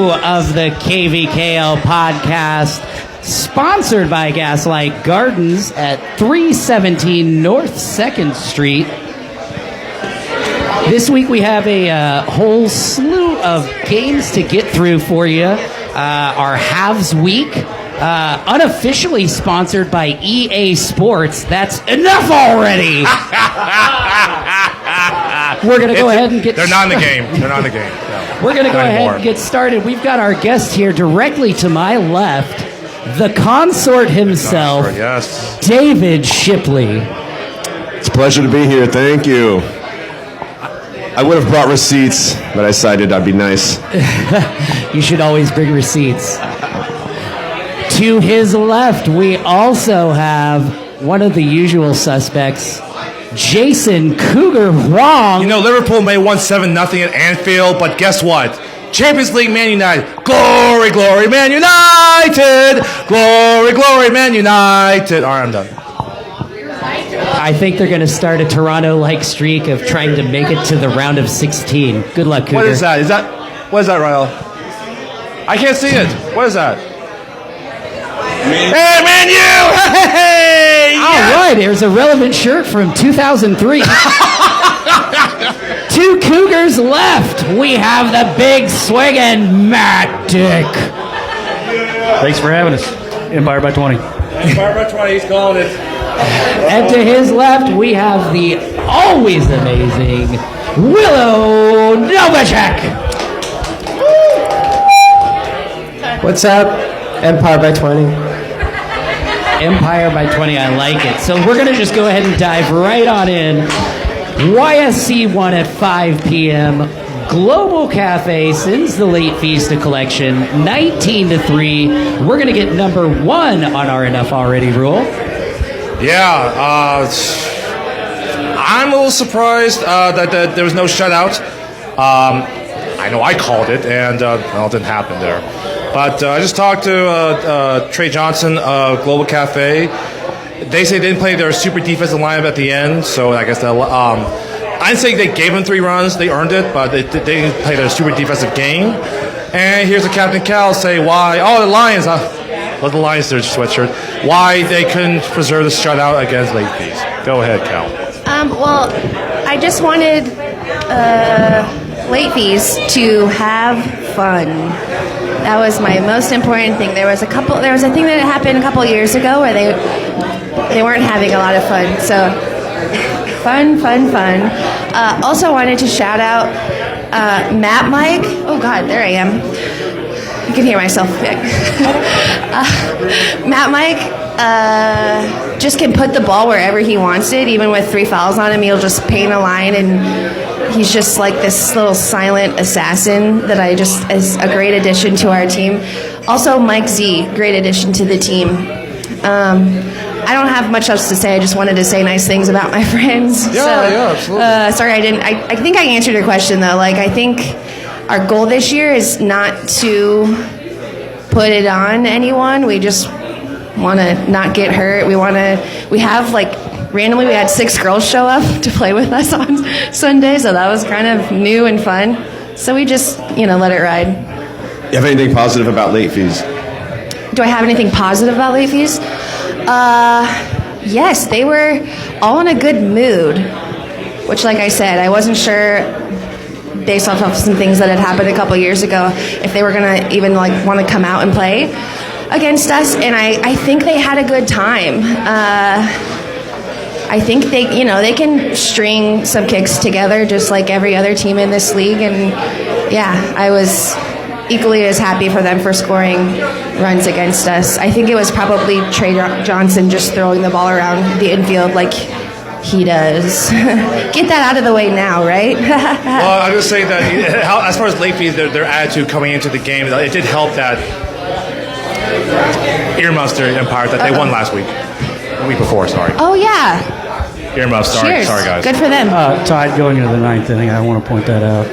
Of the KVKL podcast, sponsored by Gaslight Gardens at 317 North 2nd Street. This week we have a whole slew of games to get through for you. Our Halves Week, unofficially sponsored by EA Sports. That's enough already! We're going to go ahead and get... They're not in the game. They're not in the game. No, we're going to go ahead and get started. We've got our guest here directly to my left, the consort himself, yes. David Shipley. It's a pleasure to be here. Thank you. I would have brought receipts, but I decided I'd be nice. You should always bring receipts. To his left, we also have one of the usual suspects, Jason Cougar Huang. You know, Liverpool may have won 7-0 at Anfield, but guess what? Champions League, Man United. Glory, glory, Man United. Glory, glory, Man United. All right, I'm done. I think they're going to start a Toronto-like streak of trying to make it to the round of 16. Good luck, Cougar. What is that? What is that, Ryle? I can't see it. What is that? Hey, Man U! Hey! All right, here's a relevant shirt from 2003. Two Cougars left. We have the big swinging Matt Dick. Thanks for having us. Empire by 20. Empire by 20, he's calling it. And to his left, we have the always amazing Willow Novacek. What's up? Empire by 20. Empire by 20, I like it. So we're going to just go ahead and dive right on in. YSC 1 at 5 p.m. Global Cafe sends the late fees to collection 19-3. We're going to get number 1 on our Enough Already rule. Yeah, I'm a little surprised that there was no shutout. I know I called it, and well, it didn't happen there. But I just talked to Trey Johnson of Global Cafe. They say they didn't play their super defensive lineup at the end, so I guess I didn't say they gave them 3 runs. They earned it, but they didn't play their super defensive game. And here's the Captain Cal say why. Oh, the Lions. Let the Lions their sweatshirt. Why they couldn't preserve the shutout against late fees. Go ahead, Cal. Well, I just wanted late fees to have fun. That was my most important thing. There was a thing that happened a couple years ago where they weren't having a lot of fun. So fun. Also wanted to shout out Matt Mike. Oh God, there I am. You can hear myself. Matt Mike just can put the ball wherever he wants it. Even with 3 fouls on him, he'll just paint a line, and he's just like this little silent assassin that is a great addition to our team. Also, Mike Z, great addition to the team. I don't have much else to say. I just wanted to say nice things about my friends. Yeah, absolutely. Sorry, I didn't. I think I answered your question though. Like, I think our goal this year is not to put it on anyone. We just want to not get hurt. We have randomly we had 6 girls show up to play with us on Sunday, so that was kind of new and fun. So we just, let it ride. You have anything positive about late fees? Do I have anything positive about late fees? Yes, they were all in a good mood, which, like I said, I wasn't sure based off of some things that had happened a couple years ago if they were going to even want to come out and play against us, and I think they had a good time. I think they can string some kicks together just like every other team in this league, and yeah, I was equally as happy for them for scoring runs against us. I think it was probably Trey Johnson just throwing the ball around the infield like he does. Get that out of the way now, right? Well, I'm just saying that as far as late fees, their attitude coming into the game, it did help that Earmuster Empire that they won last week. The week before, sorry. Oh, yeah. Earmuffs, sorry guys. Good for them. Tied going into the 9th inning. I want to point that out.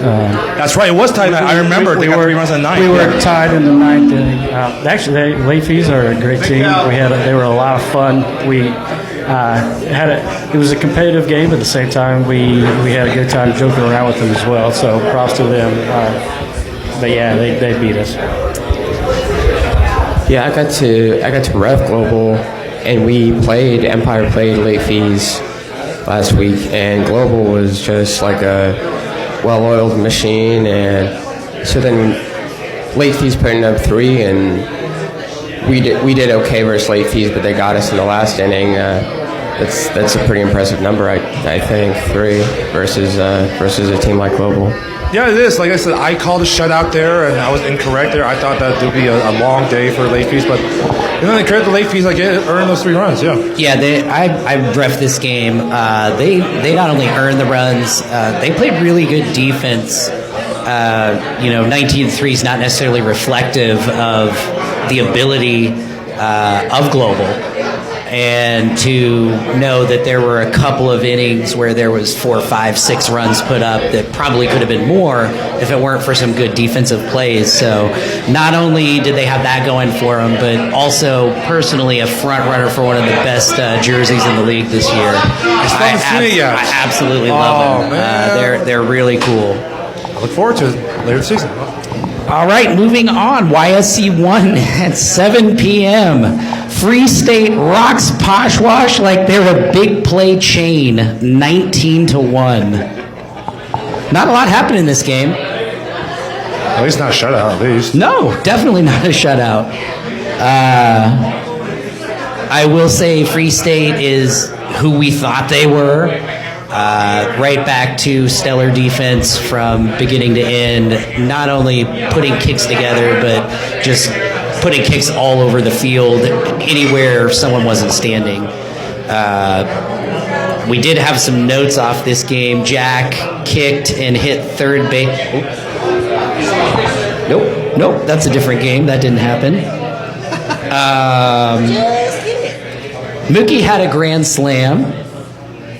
That's right. It was tied. I remember they got 3 runs in the 9th. We were tied in the 9th inning. Actually, late fees are a great team. They were a lot of fun. It was a competitive game, but at the same time, we had a good time joking around with them as well. So props to them. but yeah, they beat us. Yeah, I got to ref Global, and Empire played late fees last week, and Global was just like a well-oiled machine, and so then late fees putting up 3, and we did okay versus late fees, but they got us in the last inning. That's a pretty impressive number, I think, 3 versus a team like Global. Yeah, it is. Like I said, I called a shutout there, and I was incorrect there. I thought that there would be a long day for late fees, but the credit the late fees I get earn those 3 runs. Yeah. Yeah, I ref this game. They not only earned the runs, they played really good defense. 19-3 is not necessarily reflective of the ability of Global. And to know that there were a couple of innings where there was 4, 5, 6 runs put up that probably could have been more if it weren't for some good defensive plays. So not only did they have that going for them, but also personally a front runner for one of the best jerseys in the league this year. I absolutely love them. They're really cool. I look forward to it later this season. All right, moving on. YSC 1 at 7 p.m. Free State rocks Poshwash like they're a big play chain, 19-1. Not a lot happened in this game. At least not a shutout, at least. No, definitely not a shutout. I will say Free State is who we thought they were. Right back to stellar defense from beginning to end. Not only putting kicks together, but just putting kicks all over the field, anywhere someone wasn't standing. We did have some notes off this game. Jack kicked and hit third base. Nope, that's a different game. That didn't happen. Mookie had a grand slam.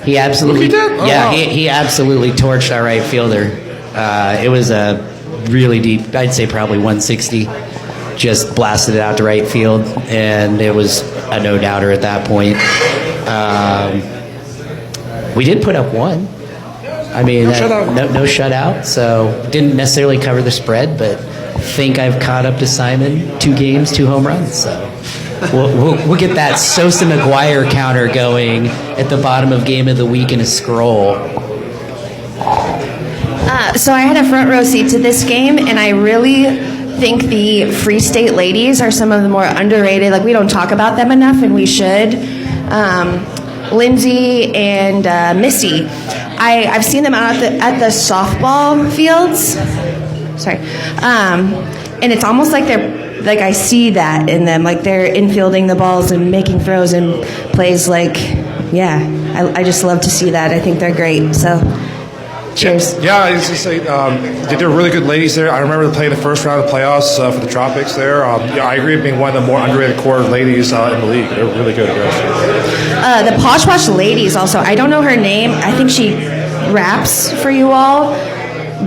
He absolutely did? Wow. He absolutely torched our right fielder. It was a really deep, I'd say probably 160. Just blasted it out to right field, and it was a no-doubter at that point. We did put up 1. I mean, no shutout, so didn't necessarily cover the spread, but think I've caught up to Simon. 2 games, 2 home runs, so we'll get that Sosa McGuire counter going at the bottom of game of the week in a scroll. So I had a front row seat to this game, and I really think the Free State ladies are some of the more underrated. Like, we don't talk about them enough, and we should. Lindsay and Missy. I've seen them out at the softball fields. Sorry. And it's almost like I see that in them. Like, they're infielding the balls and making throws and plays. I just love to see that. I think they're great. So, cheers. Yeah, I was just say they're really good ladies there. I remember playing the first round of playoffs for the Tropics there. I agree with being one of the more underrated core ladies in the league. They're really good. The Poshwash ladies also. I don't know her name. I think she raps for you all.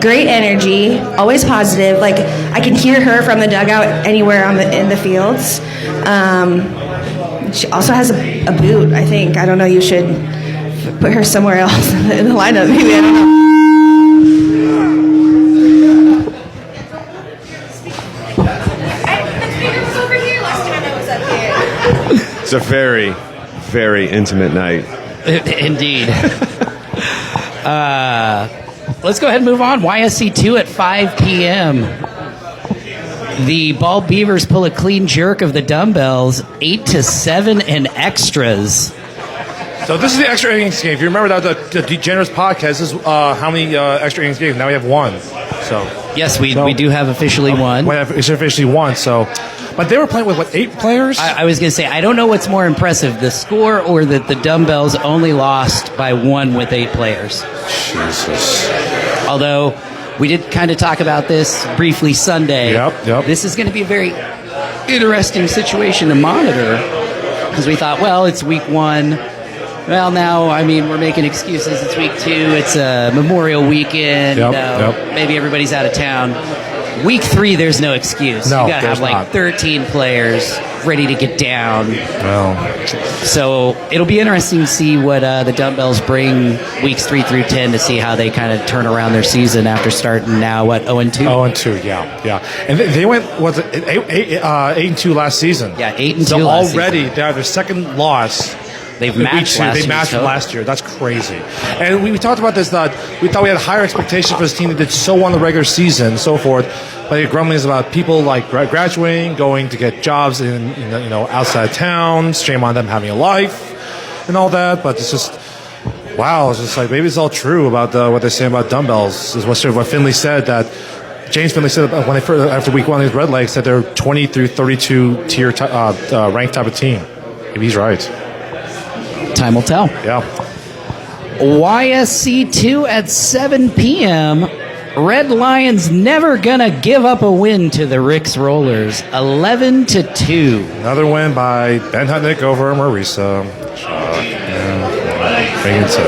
Great energy, always positive. Like, I can hear her from the dugout anywhere in the fields. She also has a boot, I think. I don't know. You should put her somewhere else in the lineup. Maybe, I don't know. It's a very, very intimate night. Indeed. Let's go ahead and move on. YSC 2 at 5 p.m. The Ball Beavers pull a clean jerk of the dumbbells, 8-7 in extras. So this is the extra innings game. If you remember that the Degenerates podcast, this is how many extra innings games. Now we have 1. So yes, we do have officially 1. It's officially 1. So, but they were playing with 8 players. I was going to say, I don't know what's more impressive, the score or that the dumbbells only lost by 1 with 8 players. Jesus. Although we did kind of talk about this briefly Sunday. Yep. This is going to be a very interesting situation to monitor because we thought, well, it's week 1. Well, now, I mean, we're making excuses. It's week 2. It's a Memorial weekend. Yep. Maybe everybody's out of town. Week 3, there's no excuse. No, you got to there's have like not. 13 players ready to get down. Well, So it'll be interesting to see what the dumbbells bring weeks 3 through 10 to see how they kind of turn around their season after starting now, 0-2? 0-2, yeah. And they went, 8-2 last season. Yeah, 8-2 So last already, season. they have their second loss. They've in matched week 2. last They year's matched total. last year. That's crazy. And we talked about this, that we thought we had higher expectations for this team that did so well in the regular season and so forth. But the grumblings about people like graduating, going to get jobs in outside of town, shame on them having a life and all that. But it's just, wow, it's just like maybe it's all true about what they're saying about dumbbells. Is what Finley said, that James Finley said when they first, after week 1 against Red Lakes, that they're 20 through 32 tier ranked type of team. Maybe he's right. Time will tell. Yeah. YSC 2 at 7 p.m. Red Lions never gonna give up a win to the Ricks Rollers, 11-2. Another win by Ben Hutnick over Marisa.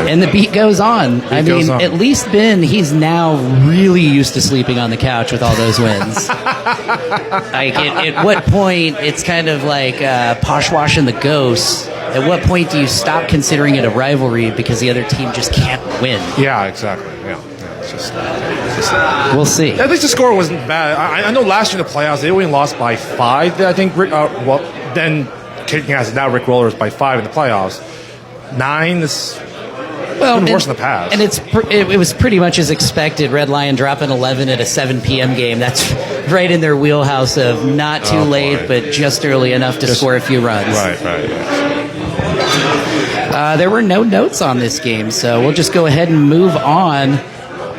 And the beat goes on. I goes mean, on. at least Ben, he's now really used to sleeping on the couch with all those wins. Like, at what point, it's kind of like posh-washing the ghosts. At what point do you stop considering it a rivalry because the other team just can't win? Yeah, exactly. Yeah. It's just We'll see. at least the score wasn't bad. I know last year in the playoffs, they only lost by 5. I think, then kicking ass now Rick Rollers by 5 in the playoffs. 9 is been worse in the past. And it was pretty much as expected. Red Lion dropping 11 at a 7 p.m. game. That's right in their wheelhouse of not too late, boy. but just early enough to score a few runs. Right. There were no notes on this game, so we'll just go ahead and move on.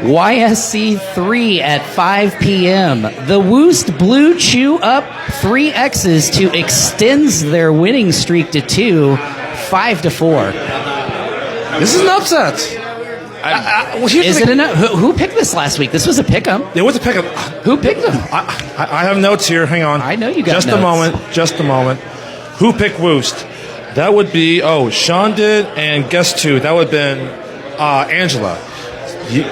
YSC 3 at 5 p.m. The Woost Blue chew up 3 X's to extends their winning streak to 2, 5-4. This is an upset. Is it enough? Who picked this last week? This was a pick 'em. It was a pickup. Who picked them? I have notes here. Hang on. I know you got just notes. Just a moment. Who picked Woost? That would be Sean did, and guess 2. That would have been Angela.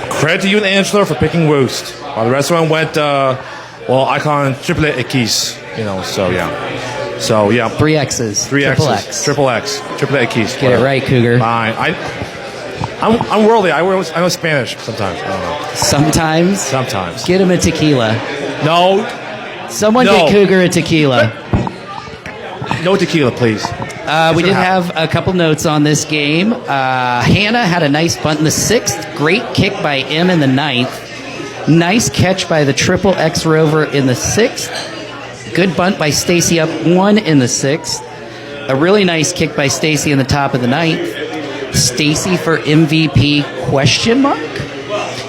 Credit to you and Angela for picking Woost. While the rest of them went icon triple X. So yeah. 3 X's. 3 Triple X's. X. Triple X. Triple X. Get it right, Cougar. Fine. I'm worldly. I know Spanish sometimes. I don't know. Sometimes. Get him a tequila. No. Someone No. get Cougar a tequila. No tequila, please. We did have a couple notes on this game. Hannah had a nice bunt in the 6th. Great kick by M in the 9th. Nice catch by the Triple X Rover in the 6th. Good bunt by Stacy up 1 in the 6th. A really nice kick by Stacy in the top of the 9th. Stacy for MVP ?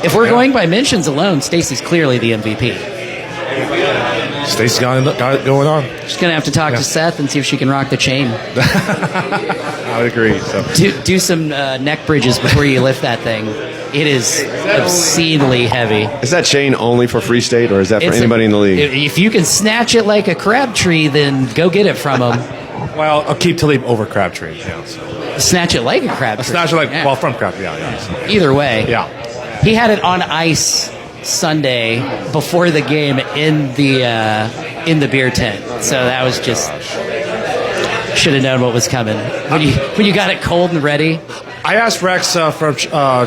If we're going by mentions alone, Stacy's clearly the MVP. Stacy's got it going on. She's going to have to talk to Seth and see if she can rock the chain. I would agree. So. Do some neck bridges before you lift that thing. It is obscenely heavy. Is that chain only for Free State, or is that for anybody in the league? If you can snatch it like a Crabtree, then go get it from him. Well, I'll keep Talib over Crabtree. Yeah, so. Snatch it like a Crabtree. Snatch it from Crabtree. Yeah. So. Either way. Yeah. He had it on ice Sunday before the game in the beer tent. So that was just should have known what was coming when you got it cold and ready. I asked Rex from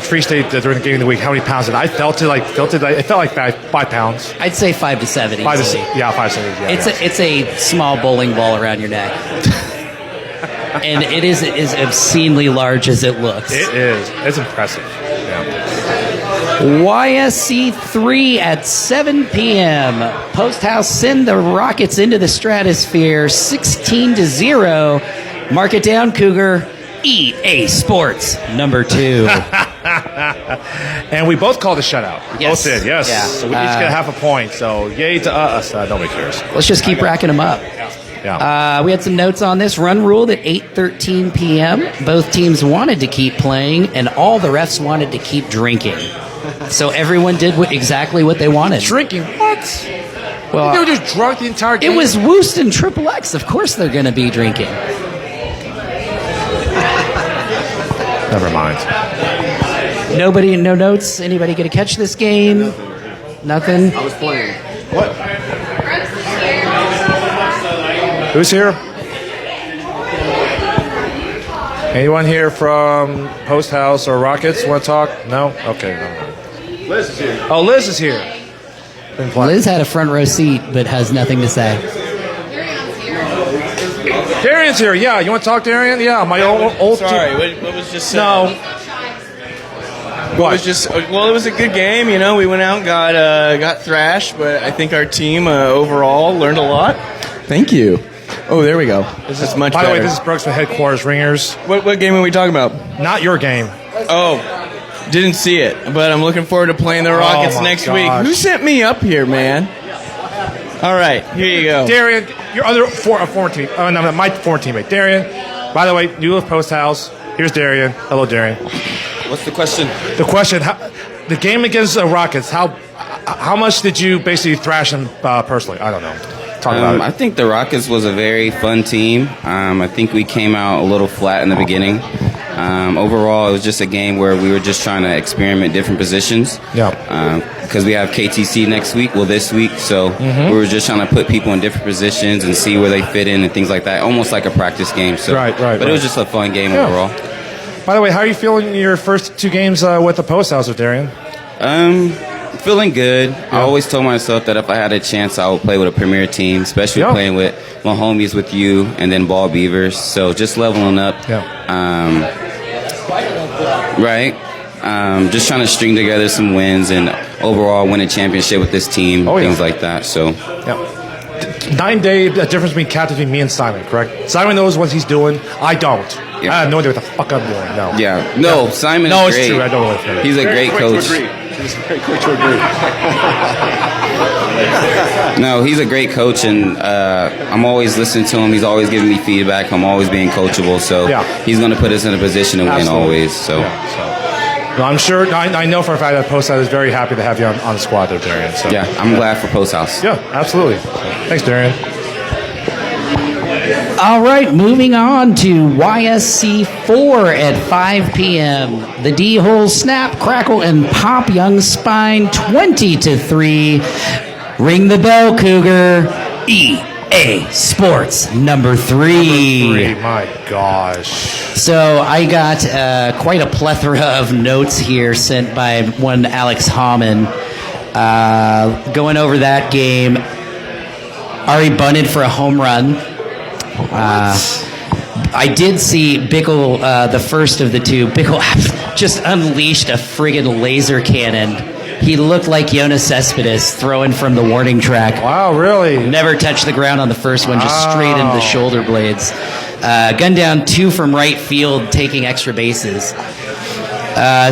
Free State during the game of the week how many pounds it. I felt it. It felt like 5 pounds. I'd say 5 to 7. 5 to 7. Yeah, 5 to 7. Yeah, It's a small bowling ball around your neck. And it is as obscenely large as it looks. It is. It's impressive. Yeah. YSC 3 at 7 p.m. Post House send the Rockets into the stratosphere 16-0. Mark it down, Cougar. EA Sports number 2. And we both called a shutout. We Yes. both did, yes. Yeah. So we each get half a point. So yay to us. Nobody cares. Let's just keep racking them up. Yeah. We had some notes on this. Run ruled at 8:13 p.m. Both teams wanted to keep playing, and all the refs wanted to keep drinking. So everyone did exactly what they wanted. Drinking? What? Well, They were just drunk the entire game. it was Woost and Triple X. Of course they're going to be drinking. Never mind. No notes? Anybody going to catch this game? Nothing? I was playing. What? Who's here? Anyone here from Post House or Rockets want to talk? No? Okay. No. Liz is here. Oh, Liz is here. Liz had a front row seat, but has nothing to say. Darian's here. Yeah, you want to talk, Darian? Yeah, my old. Sorry, what was just said? No. It was just it was a good game. You know, we went out and got thrashed, but I think our team overall learned a lot. Thank you. Oh, there we go. This is much By better. the way, this is Brooks from Headquarters Ringers. What game are we talking about? Not your game. Oh, didn't see it, but I'm looking forward to playing the Rockets next week. Who sent me up here, man? All right, here you go. Darian, your other former team. Oh, no, my former teammate. Darian, by the way, new with Post House. Here's Darian. Hello, Darian. What's the question? The question, the game against the Rockets, how much did you basically thrash them personally? I don't know. Talk about it. I think the Rockets was a very fun team. I think we came out a little flat in the beginning. Overall, it was just a game where we were just trying to experiment different positions. Yeah. Because we have KTC next week, this week. So we were just trying to put people in different positions and see where they fit in and things like that. Almost like a practice game. So, Right. But it was just a fun game overall. By the way, how are you feeling in your first two games with the Post House with Darian? Feeling good. I always told myself that if I had a chance, I would play with a premier team, especially playing with my homies, with you, and then Ball Beavers. So just leveling up. Yeah. Right. Just trying to string together some wins and overall win a championship with this team, things like that. So. Yeah. 9-day difference between captains between me and Simon, correct? Simon knows what he's doing. I don't. Yeah. I have no idea what the fuck I'm doing. No. Yeah. No, Simon is No, it's great. true. I don't know what it is. He's a great coach. He's very quick to agree. No, he's a great coach, and I'm always listening to him. He's always giving me feedback. I'm always being coachable, so he's going to put us in a position to win always. So. No, I'm sure. I know for a fact that Post House is very happy to have you on the squad there, Darian. So. Yeah, I'm glad for Post House. Yeah, absolutely. Thanks, Darian. All right, moving on to YSC 4 at 5 p.m. The D-hole snap, crackle, and pop Young Spine 20-3. Ring the bell, Cougar. EA Sports number 3. My gosh. So I got quite a plethora of notes here sent by one Alex Hamann. Going over that game, Ari bunted for a home run. I did see Bickle, the first of the two. Bickle just unleashed a friggin' laser cannon. He looked like Jonas Cespedes throwing from the warning track. Wow, really? Never touched the ground on the first one, just straight into the shoulder blades. Gun down 2 from right field, taking extra bases.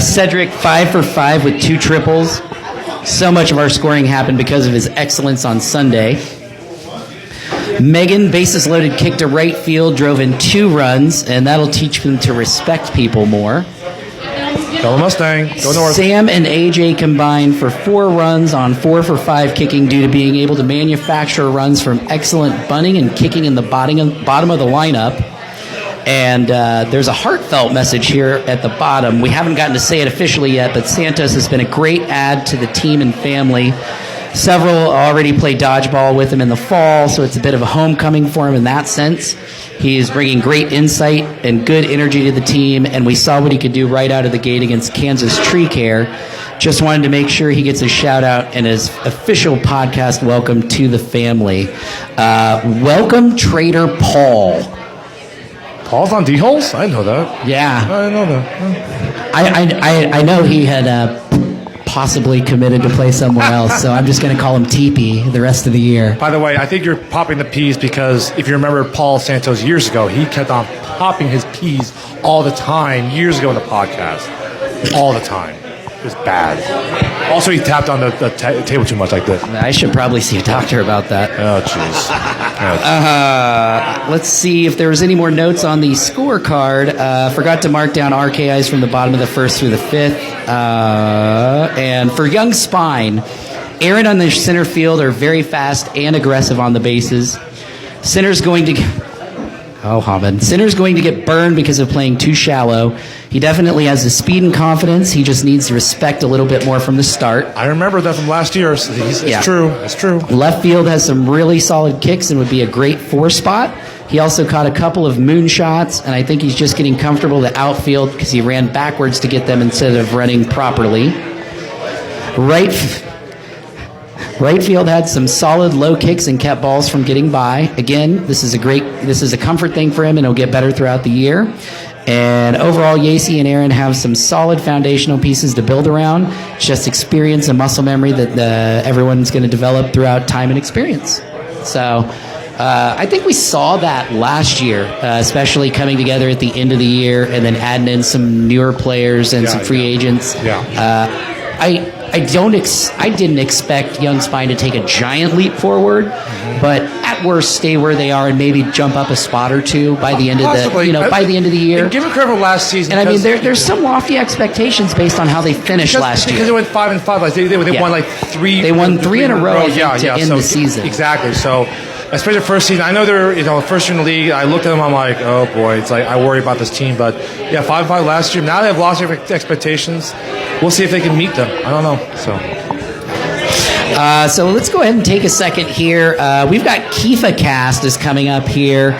Cedric 5 for 5 with 2 triples. So much of our scoring happened because of his excellence on Sunday. Megan, bases loaded, kick to right field, drove in 2 runs, and that'll teach them to respect people more. Go Mustang. Go north. Sam and AJ combined for 4 runs on 4 for 5 kicking due to being able to manufacture runs from excellent bunting and kicking in the bottom of the lineup. And there's a heartfelt message here at the bottom. We haven't gotten to say it officially yet, but Santos has been a great add to the team and family. Several already play dodgeball with him in the fall, so it's a bit of a homecoming for him in that sense. He is bringing great insight and good energy to the team, and we saw what he could do right out of the gate against Kansas Tree Care. Just wanted to make sure he gets a shout-out and his official podcast welcome to the family. Welcome, Trader Paul. Paul's on D-holes? I didn't know that. Yeah. I didn't know that. I know he had possibly committed to play somewhere else, so I'm just going to call him Teepee the rest of the year. By the way, I think you're popping the peas because if you remember Paul Santos years ago, he kept on popping his peas all the time years ago in the podcast. All the time. It was bad. Also, he tapped on the table too much like this. I should probably see a doctor about that. Oh, jeez. Let's see if there was any more notes on the scorecard. Forgot to mark down RKIs from the bottom of the first through the fifth. And for Young Spine, Aaron on the center field are very fast and aggressive on the bases. Center's going to... Oh, Hamid. Sinner's going to get burned because of playing too shallow. He definitely has the speed and confidence. He just needs to respect a little bit more from the start. I remember that from last year. It's true. It's true. Left field has some really solid kicks and would be a great 4 spot. He also caught a couple of moon shots, and I think he's just getting comfortable to outfield because he ran backwards to get them instead of running properly. Right field had some solid low kicks and kept balls from getting by. Again, this is a comfort thing for him, and he'll get better throughout the year. And overall, Yacy and Aaron have some solid foundational pieces to build around. It's just experience and muscle memory that everyone's going to develop throughout time and experience. So I think we saw that last year, especially coming together at the end of the year and then adding in some newer players and some free agents. I didn't expect Young Spine to take a giant leap forward, but at worst stay where they are and maybe jump up a spot or two by the end of the year. And give them credit for last season. And I mean, there's some lofty expectations based on how they finished last year. Because they went 5-5. Like they won like 3. They won 3 in a row to end the season. Exactly. So, especially the first season, I know they're first year in the league. I looked at them, I'm like, oh boy, it's like I worry about this team. But yeah, 5-5 last year. Now they've lost their expectations. We'll see if they can meet them. I don't know. So let's go ahead and take a second here. We've got Kifa Cast is coming up here.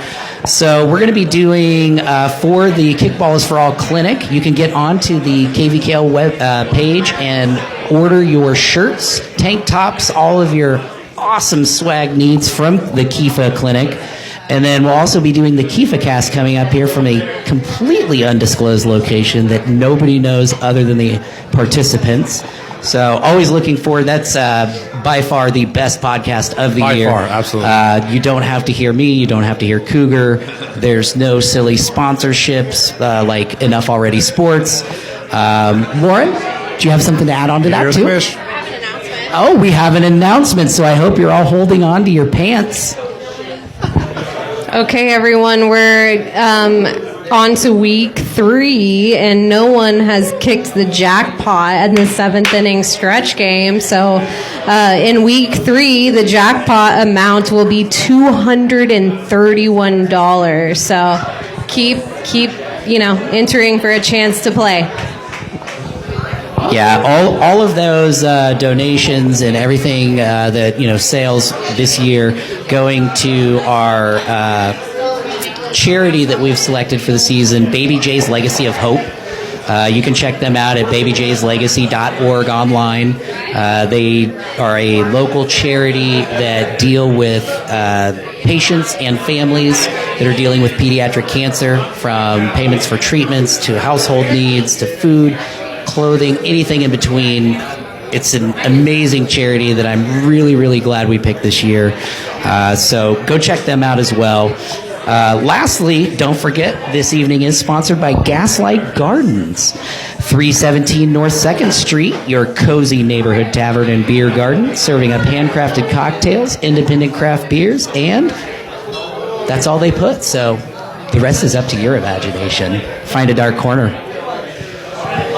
So we're going to be doing for the Kickball is for All clinic. You can get onto the KVKL web page and order your shirts, tank tops, all of your awesome swag needs from the Kifa clinic. And then we'll also be doing the Kifa Cast coming up here from a completely undisclosed location that nobody knows other than the participants. So always looking forward. That's by far the best podcast of the year. By far, absolutely. You don't have to hear me. You don't have to hear Cougar. There's no silly sponsorships like Enough Already Sports. Lauren, do you have something to add on to that too? Wish. Oh, we have an announcement, so I hope you're all holding on to your pants. Okay, everyone, we're on to week 3, and no one has kicked the jackpot in the 7th inning stretch game. So in week 3, the jackpot amount will be $231. So keep entering for a chance to play. Yeah, all of those donations and everything that sales this year going to our charity that we've selected for the season, Baby J's Legacy of Hope. You can check them out at babyjslegacy.org online. They are a local charity that deal with patients and families that are dealing with pediatric cancer, from payments for treatments to household needs to food, clothing, anything in between. It's an amazing charity that I'm really, really glad we picked this year. So go check them out as well. Lastly, don't forget, this evening is sponsored by Gaslight Gardens, 317 North 2nd Street, your cozy neighborhood tavern and beer garden, serving up handcrafted cocktails, independent craft beers, and that's all they put. So the rest is up to your imagination. Find a dark corner.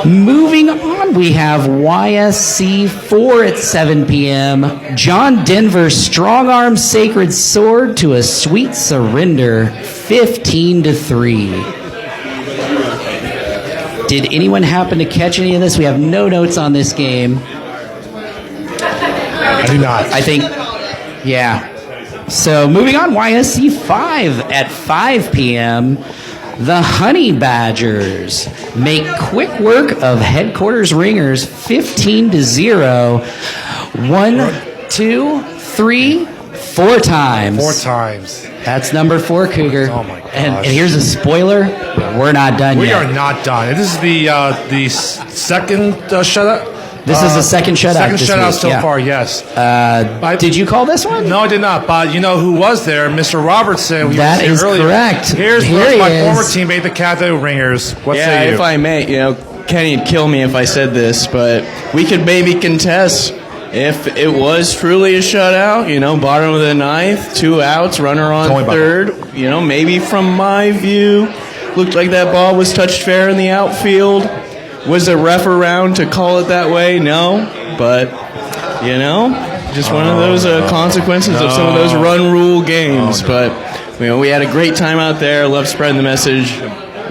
Moving on, we have YSC4 at 7 p.m. John Denver's Strong Arm Sacred Sword to a Sweet Surrender, 15-3. Did anyone happen to catch any of this? We have no notes on this game. I do not. I think, yeah. So moving on, YSC5 at 5 p.m. The Honey Badgers make quick work of Headquarters Ringers, 15-0. 1, 2, 3, 4 times. 4 times. That's number 4, Cougar. Oh my gosh. And here's a spoiler: we're not done We yet. are not done. This is the second shutout. This is the second shutout. Second this shutout week, so yeah. far, yes. Did you call this one? No, I did not. But you know who was there? Mr. Robertson. That is correct. Here's Here my he former is. teammate, the Catho Ringers. What Yeah, say you? if I may, Kenny'd kill me if I said this, but we could maybe contest if it was truly a shutout. Bottom of the 9th, 2 outs, runner on third. Maybe from my view, looked like that ball was touched fair in the outfield. Was the ref around to call it that way? No, but just one of those consequences of some of those run rule games. But we had a great time out there. Love spreading the message.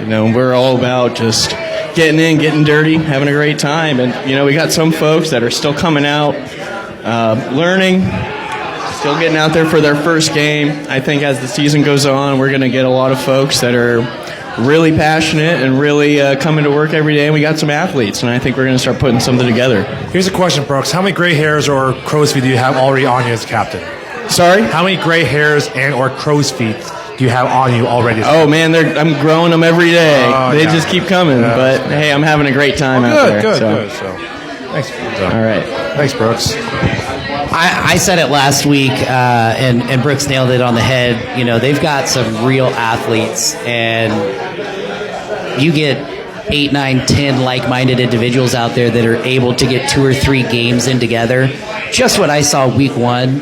We're all about just getting in, getting dirty, having a great time. And, we got some folks that are still coming out, learning, still getting out there for their first game. I think as the season goes on, we're going to get a lot of folks that are really passionate and really coming to work every day. And we got some athletes, and I think we're going to start putting something together. Here's a question, Brooks. How many gray hairs or crow's feet do you have already on you as captain? Sorry? How many gray hairs and or crow's feet do you have on you already? Oh, man, I'm growing them every day. They just keep coming. Yeah. But, hey, I'm having a great time out there. Good. So. Thanks. All right. Thanks, Brooks. I said it last week, and Brooks nailed it on the head. They've got some real athletes, and you get 8, 9, 10 like-minded individuals out there that are able to get 2 or 3 games in together. Just what I saw week 1,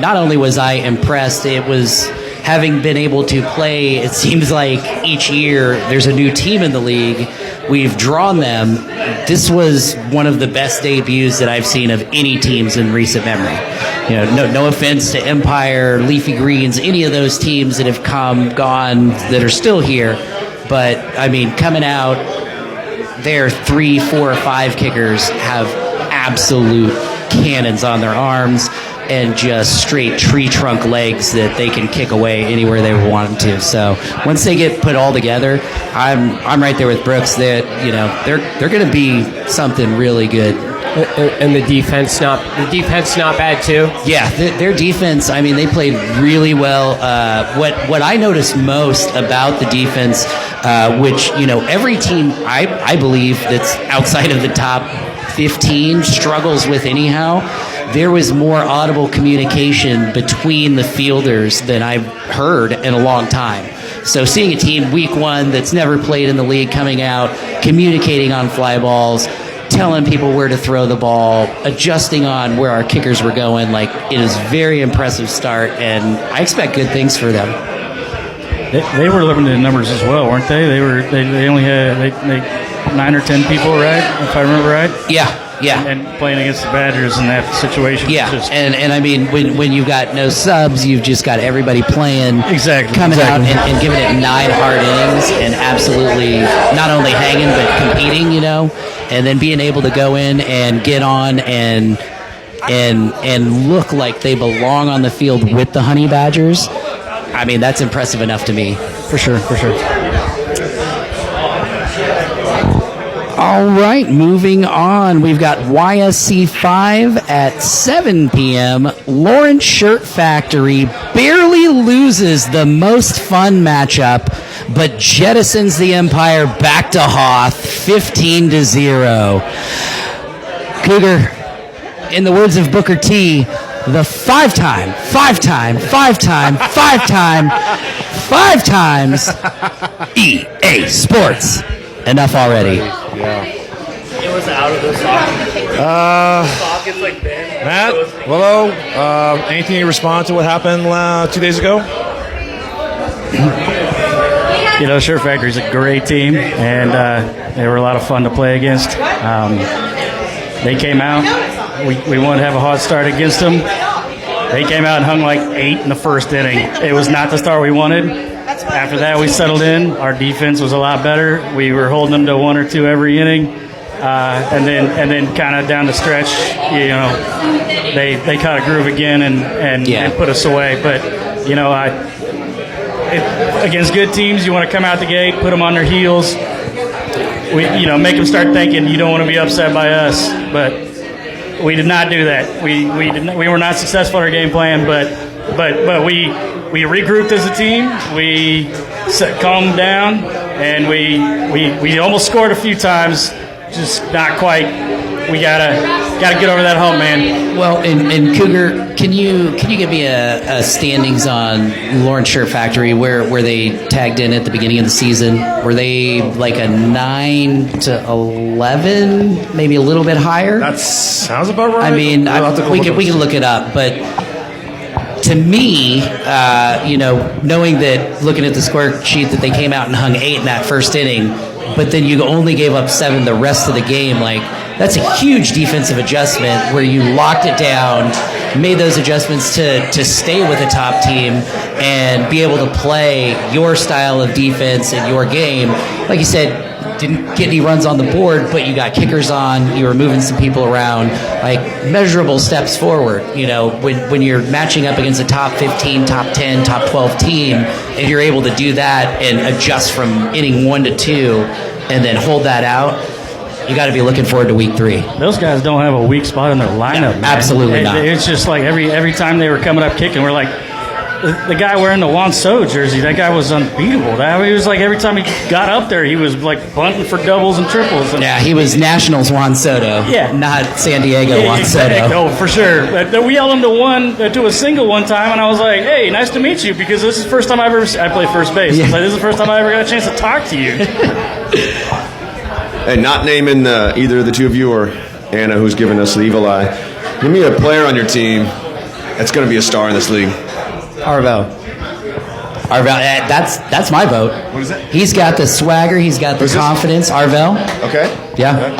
not only was I impressed, it was having been able to play. It seems like each year there's a new team in the league. We've drawn them. This was one of the best debuts that I've seen of any teams in recent memory. No offense to Empire, Leafy Greens, any of those teams that have gone, that are still here. But, coming out, their 3, 4, or 5 kickers have absolute cannons on their arms and just straight tree trunk legs that they can kick away anywhere they want them to. So once they get put all together, I'm right there with Brooks that they're going to be something really good. And the defense not bad too. Yeah, their defense. They played really well. What I noticed most about the defense, which every team I believe that's outside of the top 15 struggles with anyhow. There was more audible communication between the fielders than I've heard in a long time. So seeing a team week 1 that's never played in the league coming out, communicating on fly balls, telling people where to throw the ball, adjusting on where our kickers were going, it is very impressive start, and I expect good things for them. They were limited in numbers as well, weren't they? They only had 9 or 10 people, right? If I remember right. Yeah. And playing against the Badgers in that situation. Yeah, when you've got no subs, you've just got everybody playing, coming out and giving it 9 hard innings and absolutely not only hanging but competing, and then being able to go in and get on and look like they belong on the field with the Honey Badgers. That's impressive enough to me. For sure. All right, moving on. We've got YSC 5 at 7 p.m. Lawrence Shirt Factory barely loses the most fun matchup, but jettisons the Empire back to Hoth 15-0. Cougar, in the words of Booker T, the 5-time EA Sports. Enough already. Yeah. It was out of the socket. Sockets like bent. Matt, Willow, anything you respond to what happened 2 days ago? Shirt Factory's a great team, and they were a lot of fun to play against. They came out. We wanted to have a hot start against them. They came out and hung 8 in the first inning. It was not the start we wanted. After that, we settled in. Our defense was a lot better. We were holding them to 1 or 2 every inning, and then kind of down the stretch, they caught a groove again and put us away. But against good teams, you want to come out the gate, put them on their heels. Make them start thinking you don't want to be upset by us. But we did not do that. We were not successful in our game plan, but we regrouped as a team. We calmed down, and we almost scored a few times, just not quite. We gotta get over that hump, man. Well, and Cougar, can you give me a standings on Lawrence Shirt Factory? Where they tagged in at the beginning of the season? Were they like a 9-11, maybe a little bit higher? That sounds about right. we can look it up, but to me, knowing that, looking at the score sheet, that they came out and hung 8 in that first inning, but then you only gave up 7 the rest of the game, That's a huge defensive adjustment where you locked it down, made those adjustments to stay with a top team and be able to play your style of defense and your game. Like you said, didn't get any runs on the board, but you got kickers on, you were moving some people around, like measurable steps forward. You know, when you're matching up against a top 15, top 10, top 12 team, if you're able to do that and adjust from inning 1 to 2 and then hold that out, you got to be looking forward to week 3. Those guys don't have a weak spot in their lineup. No, absolutely not. It's just like every time they were coming up kicking, we're like, the guy wearing the Juan Soto jersey, that guy was unbeatable. He was like, every time he got up there, he was like bunting for doubles and triples. And yeah, he was Nationals Juan Soto, not San Diego Juan Soto. Oh, for sure. But we yelled him to a single one time, and I was like, hey, nice to meet you, because this is the first time I play first base. Yeah. Like, this is the first time I ever got a chance to talk to you. And not naming either of the two of you or Anna, who's giving us the evil eye, give me a player on your team that's going to be a star in this league. Arvel, that's my vote. What is it? He's got the swagger. He's got the confidence. Arvel. Okay. Yeah. Okay.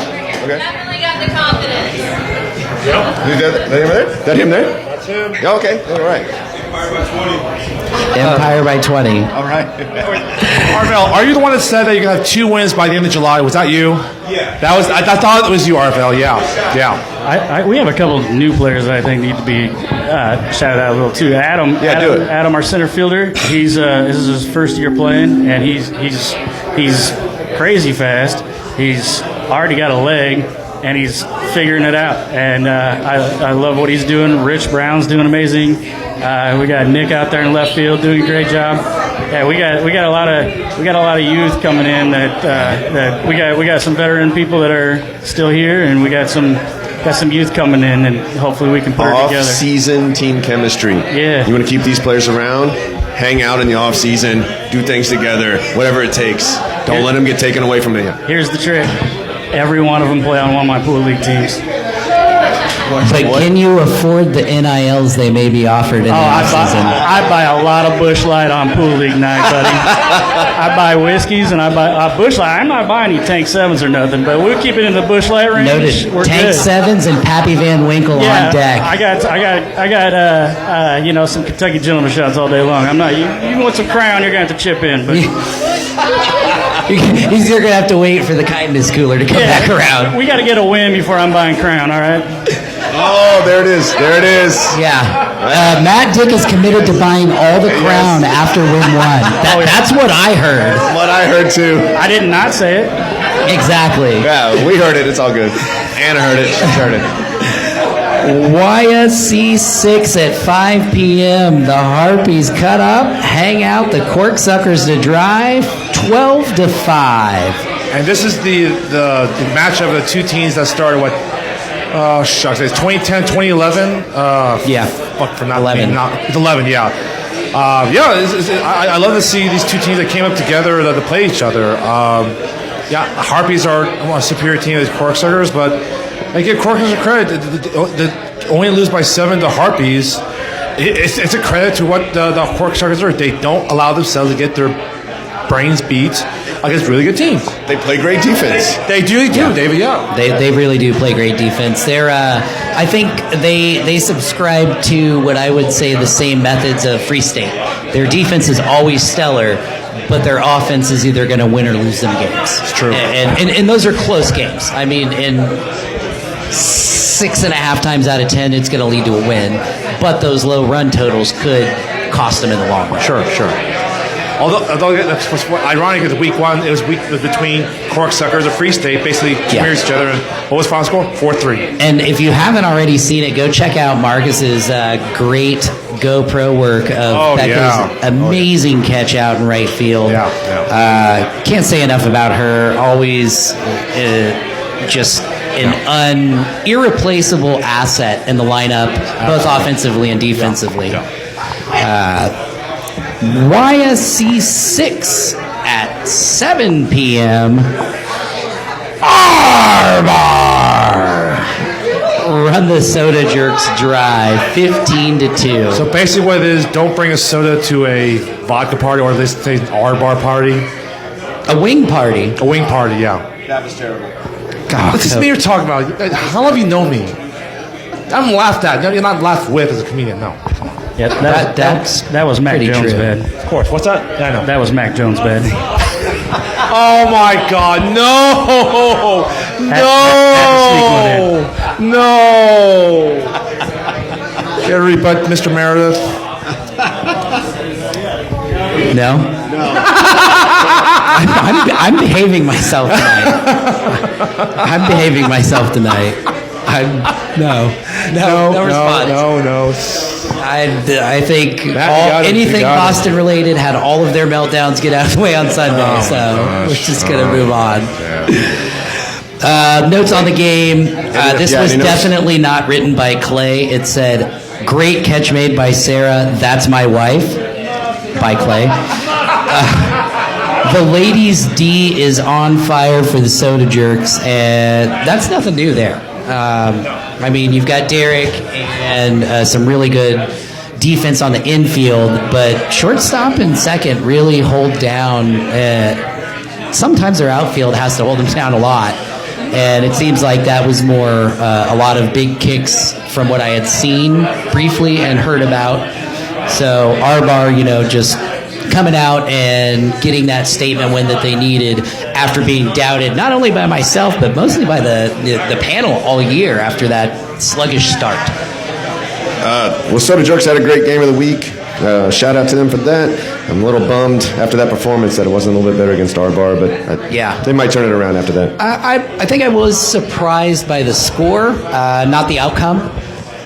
Definitely got the confidence. That him there? That's him. Yeah, okay. All right. Empire by 20. All right. Arvel, are you the one that said that you're going to have 2 wins by the end of July? Was that you? Yeah. I thought it was you, Arvel. Yeah. We have a couple of new players that I think need to be shouted out a little too. Adam, our center fielder. This is his first year playing, and he's crazy fast. He's already got a leg, and he's figuring it out. And I love what he's doing. Rich Brown's doing amazing. We got Nick out there in left field doing a great job. Yeah, we got a lot of youth coming in that we got some veteran people that are still here, and we got some youth coming in, and hopefully we can put it together. Off-season team chemistry. Yeah. You want to keep these players around, hang out in the off-season, do things together, whatever it takes. Don't let them get taken away from you. Here's the trick. Every one of them play on one of my pool league teams. But can you afford the NILs they may be offered in the offseason? I buy a lot of Busch Light on pool league night, buddy. I buy whiskeys and I buy Busch Light. I'm not buying any Tank 7s or nothing, but we'll keep it in the Busch Light range. Noted. We're Tank good. 7s and Pappy Van Winkle on deck. I got some Kentucky Gentleman shots all day long. I'm not. You want some Crown? You're gonna have to chip in, but. You're gonna have to wait for the kindness cooler to come back around. We got to get a win before I'm buying Crown. All right. Oh, there it is. Yeah. Matt Dick is committed to buying all the Crown after win 1. That's what I heard. That's what I heard too. I did not say it. Exactly. Yeah, we heard it. It's all good. Anna heard it. She heard it. YSC 6 at 5 p.m. The Harpies cut up, hang out, the Corksuckers to drive, 12-5. And this is the matchup of the two teams that started what? Oh shucks! It's 2010, 2011. Yeah. Fuck for not 11. It's 11. Yeah. I love to see these two teams that came up together to play each other. Harpies are a superior team as Corksuckers, but I give Corksuckers credit. The only lose by 7 to Harpies. It's a credit to what the Corksuckers are. They don't allow themselves to get their brains beat against really good teams. They play great defense. They do, David. Yeah, they really do play great defense. They're I think they subscribe to what I would say the same methods of Free State. Their defense is always stellar, but their offense is either going to win or lose them games. It's true, and those are close games. I mean, in 6.5 times out of 10, it's going to lead to a win, but those low run totals could cost them in the long run. Sure. Although that's what's ironic is week 1, it was between Corksuckers and Free State, basically mirrored each other. And what was the final score? 4-3. And if you haven't already seen it, go check out Marcus's great GoPro work of Becca's amazing catch out in right field. Can't say enough about her. Always just an irreplaceable asset in the lineup, both offensively and defensively. YSC 6 at 7 p.m. Arbar! Run the Soda Jerks dry, 15-2. So basically what it is, don't bring a soda to a vodka party, or at least say an R-bar party. A wing party. A wing party, yeah. That was terrible. This is me you're talking about. How long have you known me? I'm laughed at. You're not laughed with as a comedian. No. Yeah, that was Mac Jones' bed. Of course. What's that? Yeah, I know. That was Mac Jones' bed. Oh my God! No! No! Gary, but Mr. Meredith. No. I'm behaving myself tonight. I'm behaving myself tonight. No response. No. I think anything Boston related had all of their meltdowns get out of the way on Sunday, we're just going to move on. Notes on the game. This was definitely not written by Clay. It said, "Great catch made by Sarah. That's my wife," by Clay. The ladies' D is on fire for the Soda Jerks, and that's nothing new there. I mean, you've got Derek and some really good defense on the infield, but shortstop and second really hold down. Sometimes their outfield has to hold them down a lot, and it seems like that was more a lot of big kicks from what I had seen briefly and heard about. So Arbar, just coming out and getting that statement win that they needed after being doubted not only by myself but mostly by the panel all year after that sluggish start. Well, Soda Jerks had a great game of the week. Shout out to them for that. I'm a little bummed after that performance that it wasn't a little bit better against Arbar, but they might turn it around after that. I think I was surprised by the score, not the outcome.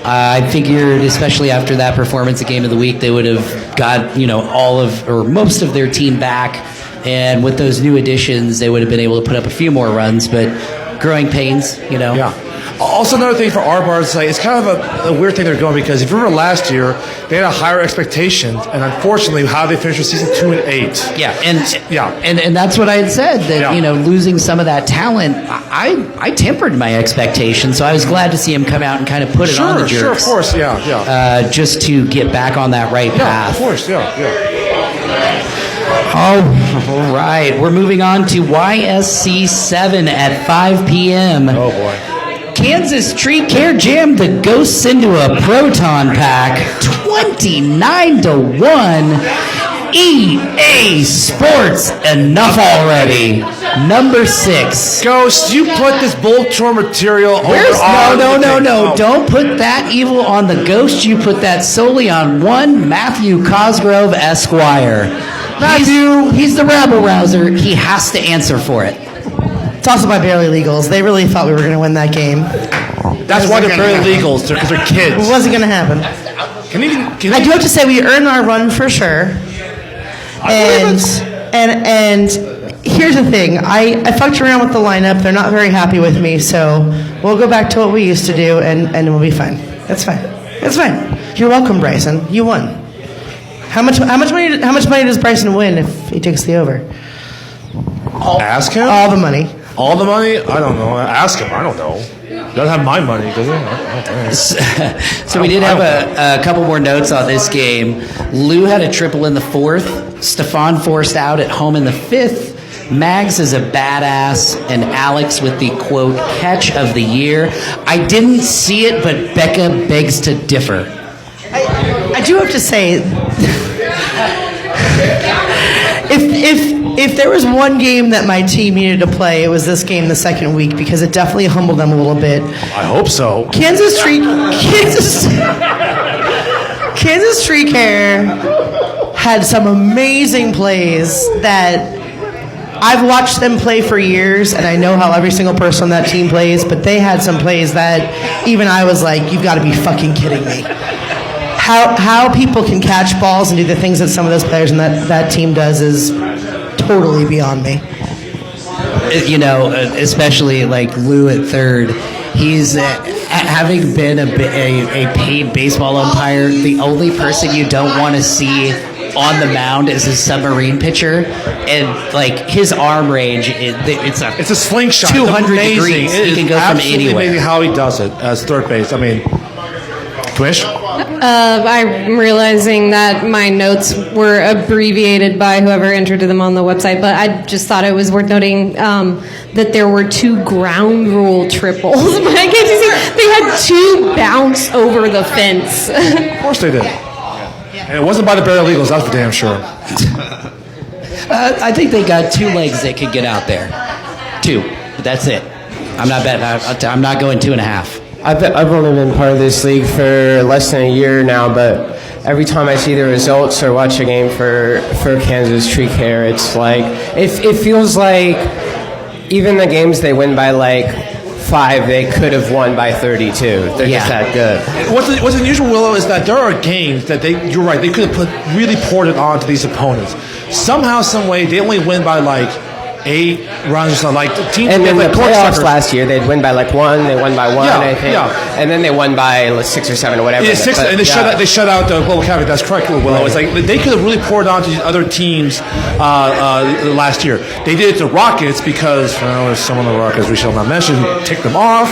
I figured, especially after that performance at Game of the Week, they would have got all of or most of their team back, and with those new additions, they would have been able to put up a few more runs. But growing pains, Yeah. Also, another thing for Arbar is it's kind of a weird thing they're going because if you remember last year, they had a higher expectation, and unfortunately, how they finished with season 2 and 8. Yeah, and that's what I had said that losing some of that talent, I tempered my expectations, so I was glad to see him come out and kind of put it on the Jerks. Sure, of course, yeah. Just to get back on that right path. Of course, yeah. All right, we're moving on to YSC 7 at 5 p.m. Oh boy. Kansas Tree Care jammed the Ghosts into a proton pack, 29-1. EA Sports, enough already. Number 6. Ghost, you put this Voltron material over No. Don't put that evil on the Ghost. You put that solely on one Matthew Cosgrove Esquire. He's the rabble rouser. He has to answer for it. It's also by barely legals. They really thought we were going to win that game. That's why they're barely legals, because they're kids. It wasn't going to happen. I do have to say we earned our run for sure. And here's the thing. I fucked around with the lineup. They're not very happy with me, so we'll go back to what we used to do, and we'll be fine. That's fine. It's fine. You're welcome, Bryson. You won. How much money does Bryson win if he takes the over? Ask him? All the money. All the money? I don't know. Ask him. I don't know. Doesn't have my money, does it? So we did have a couple more notes on this game. Lou had a triple in the 4th. Stefan forced out at home in the 5th. Mags is a badass, and Alex with the, quote, catch of the year. I didn't see it, but Becca begs to differ. I do have to say, if there was one game that my team needed to play, it was this game the second week because it definitely humbled them a little bit. I hope so. Kansas Tree Care had some amazing plays that I've watched them play for years, and I know how every single person on that team plays, but they had some plays that even I was like, you've got to be fucking kidding me. How people can catch balls and do the things that some of those players in that team does is totally beyond me. Especially like Lou at third. He's having been a paid baseball umpire. The only person you don't want to see on the mound is a submarine pitcher, and like his arm range, it's a slingshot. 200 degrees. He can go from anywhere. Amazing how he does it as third base. I mean, Commish? I'm realizing that my notes were abbreviated by whoever entered them on the website, but I just thought it was worth noting that there were 2 ground rule triples. But I can't see they had 2 bounce over the fence. Of course they did. And it wasn't by the Barrel Eagles, that's for damn sure. I think they got 2 legs that could get out there. 2, but that's it. I'm not betting. I'm not going 2.5. I've only been part of this league for less than a year now, but every time I see the results or watch a game for Kansas Tree Care, it's like it feels like even the games they win by like 5, they could have won by 32. They're just that good. What's unusual, Willow, is that there are games that you're right, they could have really poured it on to these opponents. Somehow, some way, they only win by like 8 runs or something. Like the team. And then like the playoffs last year, they'd win by like 1. They won by 1, I think. Yeah. And then they won by 6 or 7 or whatever. Yeah, 6, and they shut out the Global Cafe. That's correct, Willow. Right. It's like they could have really poured on to these other teams last year. They did it to Rockets because there's someone on the Rockets we shall not mention who ticked them off.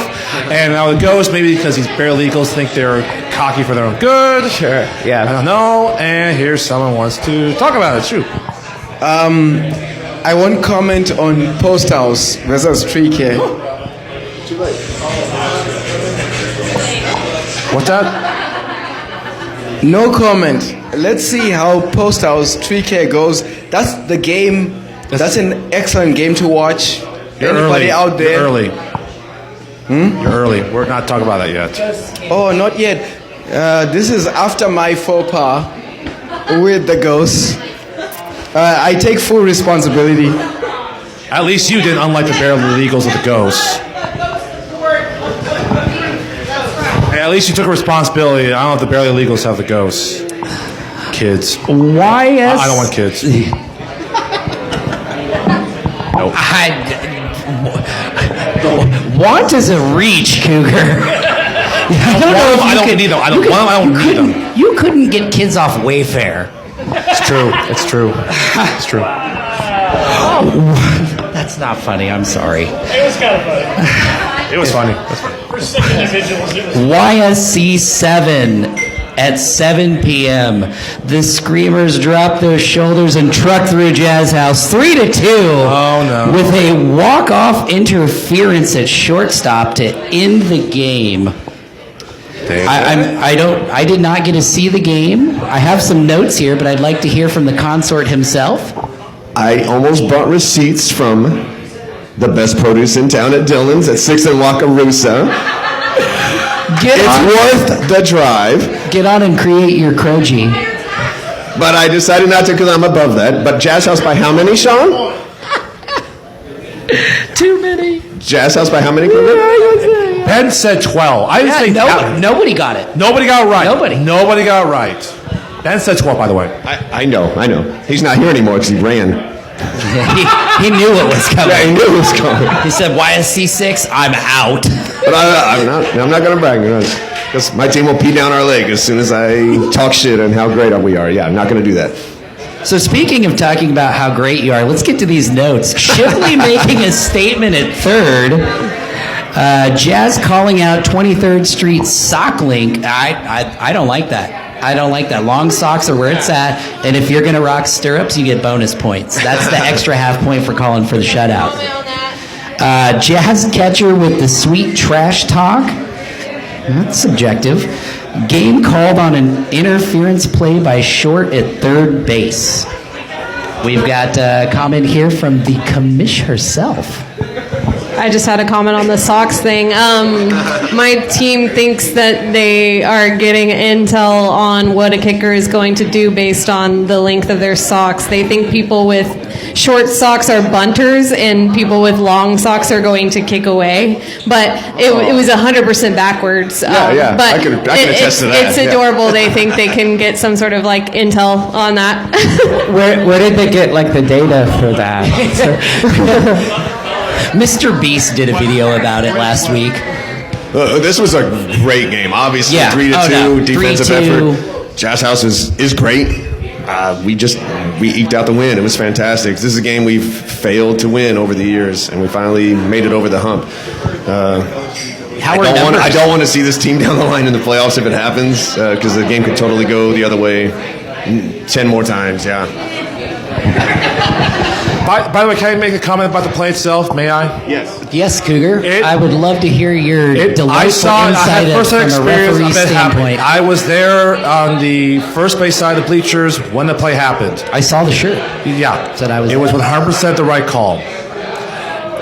And now it goes maybe because these Barrel Eagles think they're cocky for their own good. Sure. Yeah. I don't know. And here's someone who wants to talk about it. Shoot. I want comment on Post House versus Tree Care. What's that? No comment. Let's see how Post House Tree Care goes. That's the game. That's an excellent game to watch. You're Anybody early. out there? You're early. You're early. We're not talking about that yet. Oh, not yet. This is after my faux pas with the ghosts. I take full responsibility. At least you didn't, unlike the Barrel Eagles of the Ghosts. Hey, at least you took responsibility. I don't know if the Barrel Eagles have the Ghosts. Kids. YS. I don't want kids. Nope. Want is a reach, Cougar. I don't know if I don't need them. I don't need them. You couldn't get kids off Wayfair. It's true. It's true. It's true. That's not funny. I'm sorry. It was kind of funny. It was funny. That's funny. For 6 individuals, it was YSC 7 at 7 p.m. The Screamers drop their shoulders and truck through Jazz House 3-2. Oh no! With a walk-off interference at shortstop to end the game. I did not get to see the game. I have some notes here, but I'd like to hear from the consort himself. I almost brought receipts from the best produce in town at Dillon's at 6th and Wakarusa. It's worth the drive. Get on and create your Croji. But I decided not to because I'm above that. But Jazz House by how many, Sean? Too many. Jazz House by how many? Ben said 12. I didn't say nobody got it. Nobody got it right. Nobody got it right. Ben said 12, by the way. I know. He's not here anymore because he ran. He knew it was coming. Yeah, he knew it was coming. He said, YSC 6, I'm out. But I'm not going to brag. Because my team will pee down our leg as soon as I talk shit on how great we are. Yeah, I'm not going to do that. So speaking of talking about how great you are, let's get to these notes. Shipley making a statement at third. Jazz calling out 23rd Street sock link. I don't like that. I don't like that. Long socks are where it's at, and if you're going to rock stirrups, you get bonus points. That's the extra half point for calling for the shutout. Jazz catcher with the sweet trash talk. That's subjective. Game called on an interference play by Short at third base. We've got a comment here from the commish herself. I just had a comment on the socks thing. My team thinks that they are getting intel on what a kicker is going to do based on the length of their socks. They think people with short socks are bunters and people with long socks are going to kick away. But it was 100% backwards. Yeah. But I can attest to that. It's adorable. They think they can get some sort of like intel on that. Where did they get like the data for that? Mr. Beast did a video about it last week. This was a great game. Obviously, 3-2 defensive 3-2. effort. Jazz House is great. We eked out the win. It was fantastic. This is a game we've failed to win over the years, and we finally made it over the hump. I don't want to see this team down the line in the playoffs if it happens, because the game could totally go the other way 10 more times. Yeah. By the way, can I make a comment about the play itself? May I? Yes, Cougar. I would love to hear your delightful insight from a referee standpoint. I was there on the first base side of the bleachers when the play happened. I saw the shirt. Yeah. Said I was. It was 100% the right call.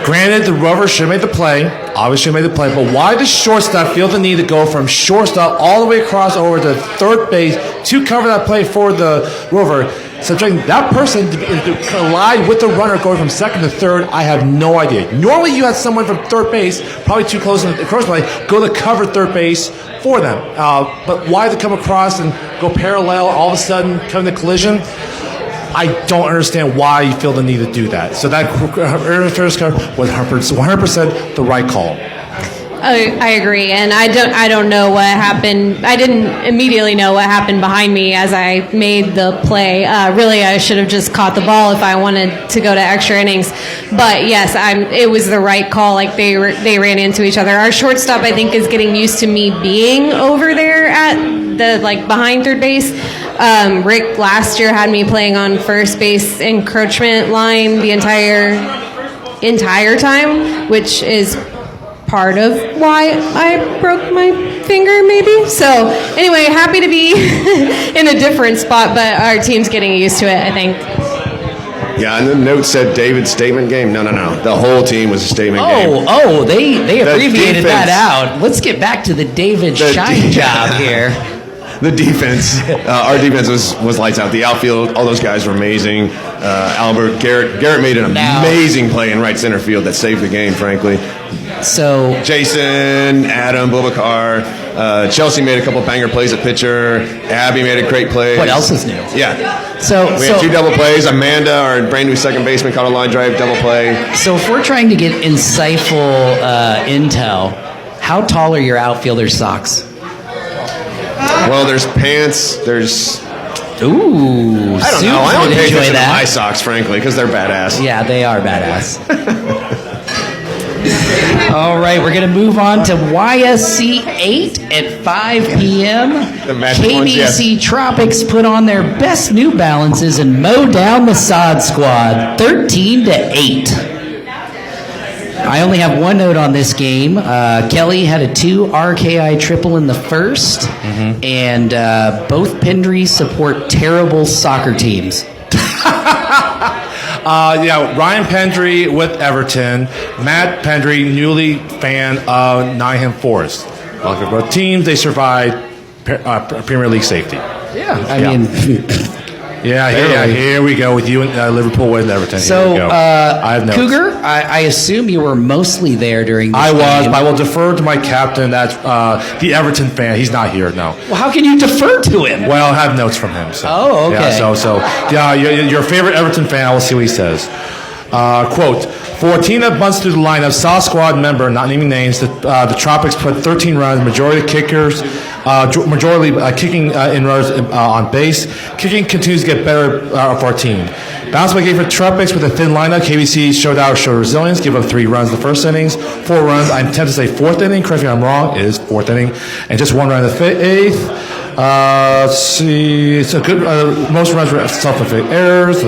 Granted, the Rover should have made the play. Obviously made the play. But why does shortstop feel the need to go from shortstop all the way across over to third base to cover that play for the Rover? Subjecting that person to collide with the runner going from second to third, I have no idea. Normally you have someone from third base, probably too close in the cross play, go to cover third base for them. But why to come across and go parallel, all of a sudden come to collision? I don't understand why you feel the need to do that. So that interference was 100% the right call. I agree, and I don't know what happened. I didn't immediately know what happened behind me as I made the play. Really, I should have just caught the ball if I wanted to go to extra innings. But yes, it was the right call. Like they ran into each other. Our shortstop, I think, is getting used to me being over there at the behind third base. Rick last year had me playing on first base encroachment line the entire time, which is part of why I broke my finger, maybe. So anyway, happy to be in a different spot, but our team's getting used to it, I think. Yeah, and the note said David's statement game. No. The whole team was a statement game. Oh, they abbreviated that out. Let's get back to the David Shine job here. The defense, our defense was lights out. The outfield, all those guys were amazing. Garrett made an amazing play in right center field that saved the game, frankly. So Jason, Adam, Boubacar, Chelsea made a couple banger plays at pitcher. Abby made a great play. What else is new? Yeah. So we had 2 double plays. Amanda, our brand new second baseman, caught a line drive double play. So if we're trying to get insightful intel, how tall are your outfielders' socks? Well, there's pants. There's. Ooh, I don't know. I don't pay attention to my socks, frankly, because they're badass. Yeah, they are badass. All right, we're going to move on to YSC 8 at 5 p.m. KBC Tropics put on their best New Balances and mow down the Sod Squad 13-8. I only have one note on this game. Kelly had a 2 RKI triple in the first, and both Pendries support terrible soccer teams. Ryan Pendry with Everton, Matt Pendry, newly fan of Nottingham Forest. Both teams, they survived Premier League safety. I mean... Here we go with you and Liverpool with Everton. So, here we go. I have notes. Cougar, I assume you were mostly there during this I was, game. but I will defer to my captain. That's the Everton fan. He's not here now. Well, how can you defer to him? Well, I have notes from him. So. Oh, okay. Your favorite Everton fan, I will see what he says. Quote, for a team that bunts through the lineup, South Squad member, not naming names, the Tropics put 13 runs, majority kickers, kicking in runners on base. Kicking continues to get better for our team. Bounce back game for Tropics with a thin lineup. KBC showed resilience, give up 3 runs in the first innings, 4 runs. I'm tempted to say 4th inning. Correct me if I'm wrong. It is 4th inning, and just 1 run in the 8th. Let's see. It's a good. Most runs were self-inflicted errors.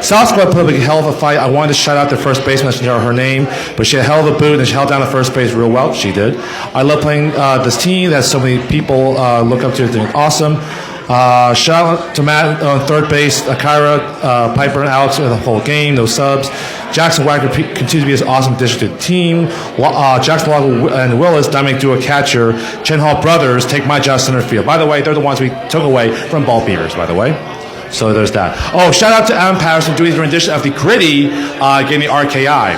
South Squad put up a hell of a fight. I wanted to shout out the first baseman. I didn't know her name, but she had a hell of a boot and she held down the first base real well. She did. I love playing this team that so many people look up to. It's doing awesome. Shout out to Matt on third base, Kyra, Piper, and Alex for the whole game. No subs. Jackson Wagner continues to be this awesome addition to the team. Jackson Wagner and Willis, Dominic Dua catcher. Chen Hall brothers take my job center field. By the way, they're the ones we took away from Ball Beavers, by the way. So there's that. Oh, shout out to Adam Patterson doing his rendition of the Gritty, getting the RKI.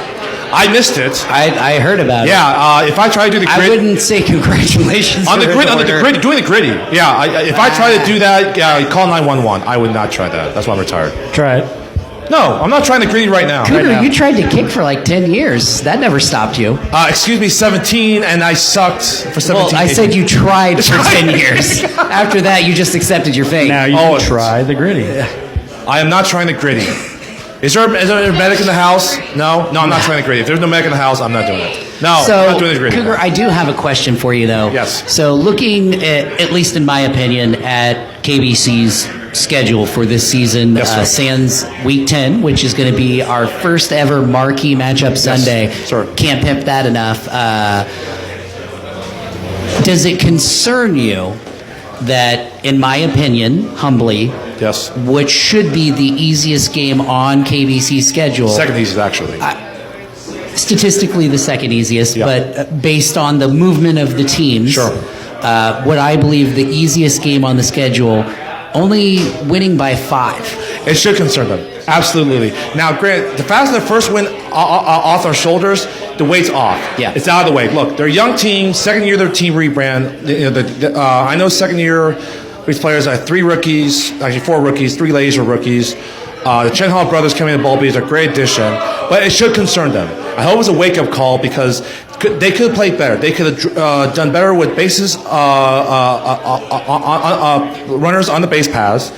I missed it. I heard about it. Yeah, if I try to do the Gritty... I wouldn't say congratulations on the Gritty, doing the Gritty. Yeah, if I try to do that, call 911. I would not try that. That's why I'm retired. Try it. No, I'm not trying to Gritty right now. Cougar, you tried to kick for like 10 years. That never stopped you. Excuse me, 17, and I sucked for 17 Well, I said you tried for 10 years. After that, you just accepted your fate. Now you try the Gritty. I am not trying the Gritty. Is there a medic in the house? No, I'm not trying the Gritty. If there's no medic in the house, I'm not doing it. No, So, I'm not doing the grading. Cougar, I do have a question for you, though. Yes. So, looking at least in my opinion, at KBC's schedule for this season, Yes, sir. sans Week 10, which is going to be our first ever marquee matchup Sunday. sir. Can't pimp that enough. Does it concern you that, in my opinion, humbly, Yes. which should be the easiest game on KBC's schedule, Second easiest, actually. statistically the second easiest, Yeah. but based on the movement of the teams, Sure. what I believe the easiest game on the schedule, only winning by 5. It should concern them. Absolutely. Now, Grant, the fact that the first win off our shoulders, the weight's off. Yeah. It's out of the way. Look, they're a young team, second year of their team rebrand. I know second year, these players are 3 rookies, actually 4 rookies, 3 ladies are rookies. The Chen Hall brothers coming in the ball bees are a great addition, but it should concern them. I hope it's a wake-up call because they could have played better. They could have done better with bases, runners on the base paths,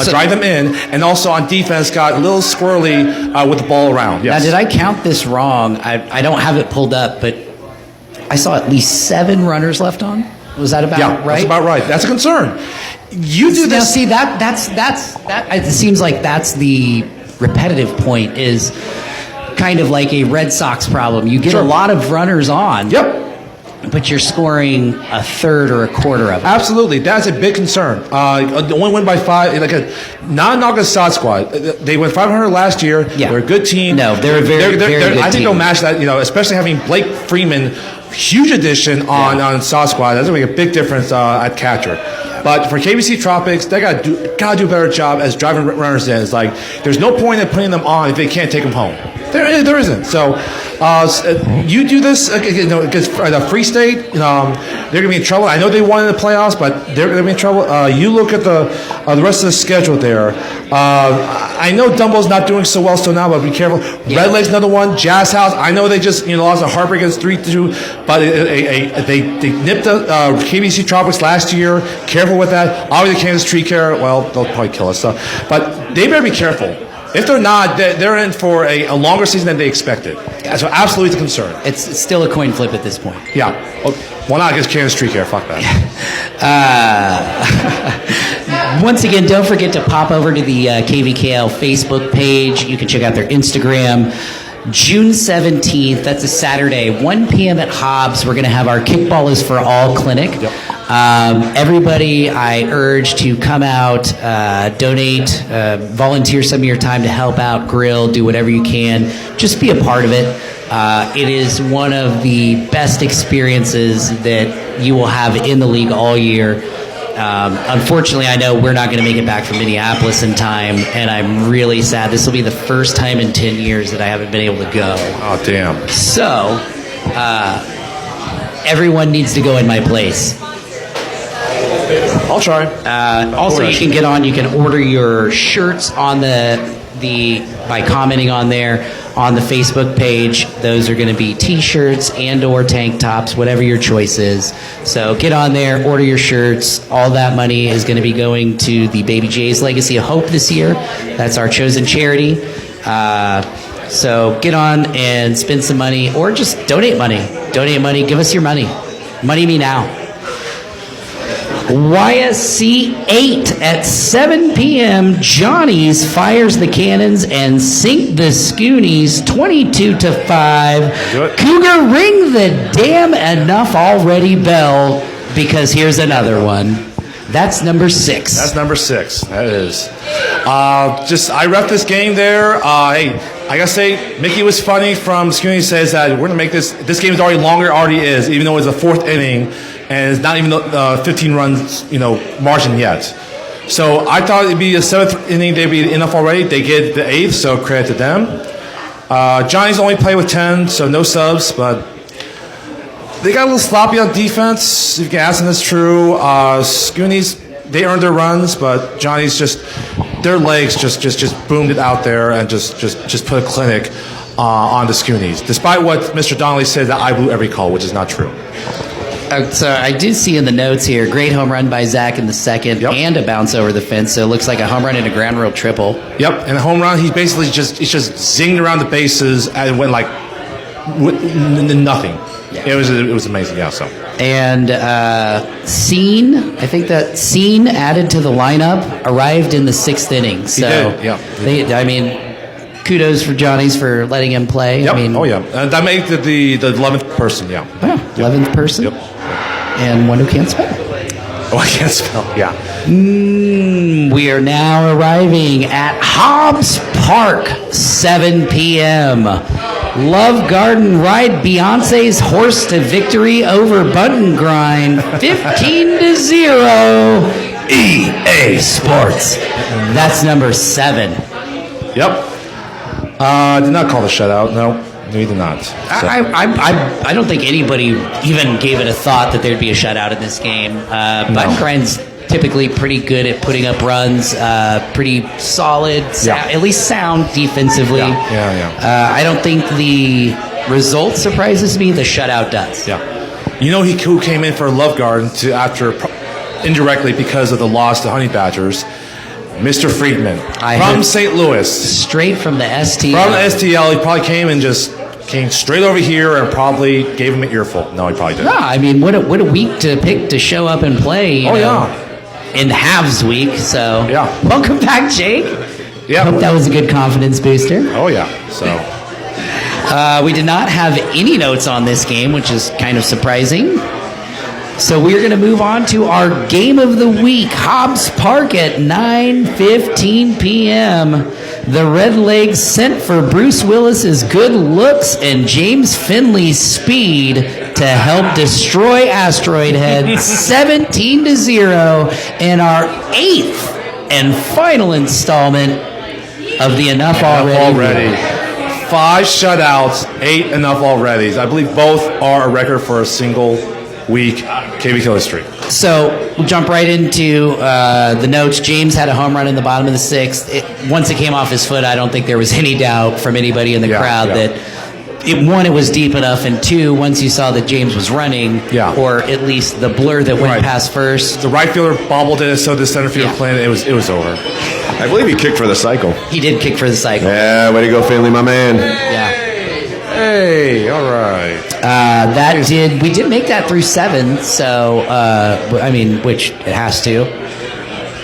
drive them in, and also on defense got a little squirrely with the ball around. Yes. Now, did I count this wrong? I don't have it pulled up, but I saw at least 7 runners left on. Was that about right? That's about right. That's a concern. You do Now, this. see that it seems like that's the repetitive point, is kind of like a Red Sox problem. You get Sure. a lot of runners on. Yep. But you're scoring a third or a quarter of it. Absolutely, that's a big concern. The one win by 5, like a non-knock sod squad. They went 500 last year. Yeah. They're a good team. No, they're a very good I think team. they'll match that. Especially having Blake Freeman, huge addition on sod squad. That's gonna make a big difference at catcher. But for KBC Tropics, they gotta do a better job as driving runners in. It's like there's no point in putting them on if they can't take them home. There isn't. So you do this against the Free State. They're gonna be in trouble. I know they won in the playoffs, but they're gonna be in trouble. You look at the rest of the schedule there. I know Dumbo's not doing so well still now, but be careful. Red Lake's another one. Jazz House. I know they just lost a heartbreak against 3-2, but they nipped the KBC Tropics last year. Careful with that. Obviously, Kansas Tree Care. Well, they'll probably kill us. But they better be careful. If they're not, they're in for a longer season than they expected. So absolutely a concern. It's still a coin flip at this point. Yeah. Well, not against Kansas Tree Care. Fuck that. Once again, don't forget to pop over to the KVKL Facebook page. You can check out their Instagram. June 17th, that's a Saturday, 1 p.m. at Hobbs. We're going to have our Kickball is for All clinic. Yep. Everybody, I urge to come out, donate, volunteer some of your time to help out, grill, do whatever you can. Just be a part of it. It is one of the best experiences that you will have in the league all year. Unfortunately, I know we're not going to make it back from Minneapolis in time, and I'm really sad. This will be the first time in 10 years that I haven't been able to go. Oh, damn. So, everyone needs to go in my place. I'll try. Also, you can get on. You can order your shirts on the by commenting on there on the Facebook page. Those are going to be T-shirts and/or tank tops, whatever your choice is. So get on there, order your shirts. All that money is going to be going to the Baby J's Legacy of Hope this year. That's our chosen charity. So get on and spend some money, or just donate money. Donate money. Give us your money. Money me now. YSC 8 at 7 p.m. Johnny's fires the cannons and sink the Scoonies 22-5. Cougar, ring the damn enough already bell, because here's another one. That's number 6. That's number 6. That is. I ref this game there. Hey, I gotta say, Mickey was funny from Scooney. Says that we're gonna make this game is already longer, already is, even though it's the 4th inning. And it's not even 15 runs, margin yet. So I thought it'd be a 7th inning. They'd be enough already. They get the 8th, so credit to them. Johnny's only played with 10, so no subs, but they got a little sloppy on defense. If you can ask them, that's true. Scoonies, they earned their runs, but Johnny's their legs just boomed it out there and just put a clinic on the Scoonies. Despite what Mr. Donnelly said that I blew every call, which is not true. So I do see in the notes here, great home run by Zach in the 2nd, and a bounce over the fence. So it looks like a home run and a ground rule triple. Yep, and a home run. He basically just zinged around the bases and went like nothing. It was amazing. Yeah. So. And Scene, I think that Scene added to the lineup, arrived in the 6th inning. So he did. Yeah. I mean, kudos for Johnny's for letting him play. Yep. I mean, And that made the 11th person. Yeah. 11th person. Yep. And one who can't spell. Oh, I can't spell. Yeah. We are now arriving at Hobbs Park, 7 p.m. Love Garden ride Beyonce's horse to victory over Button Grind, 15-0. EA Sports. That's number 7. Yep. Did not call the shutout. No, we did not. So. I don't think anybody even gave it a thought that there'd be a shutout in this game. Button Grind's typically pretty good at putting up runs, pretty solid, at least sound defensively. Yeah. I don't think the result surprises me. The shutout does. Yeah. You know who came in for Love Garden indirectly because of the loss to Honey Badgers? Mr. Friedman from St. Louis. Straight from the STL. From the STL. He probably came straight over here and probably gave him an earful. No, he probably didn't. No, I mean, what a week to pick to show up and play. You know, in halves week. So welcome back, Jake. Yeah. Hope that was a good confidence booster. Oh, yeah. So we did not have any notes on this game, which is kind of surprising. So we're going to move on to our game of the week, Hobbs Park at 9:15 p.m. The Redlegs sent for Bruce Willis's good looks and James Finley's speed to help destroy Asteroid Head 17-0 in our 8th and final installment of the Enough Already. 5 shutouts, 8 enough already. I believe both are a record for a single week KBK history. So we'll jump right into the notes. James had a home run in the bottom of the 6th. Once it came off his foot, I don't think there was any doubt from anybody in the crowd that one, it was deep enough, and 2, once you saw that James was running, or at least the blur that went past first. The right fielder bobbled it, so the center fielder planted. It was over. I believe he kicked for the cycle. He did kick for the cycle. Yeah, way to go, Finley, my man. Yeah. Hey, all right. We did make that through 7, so, I mean, which it has to,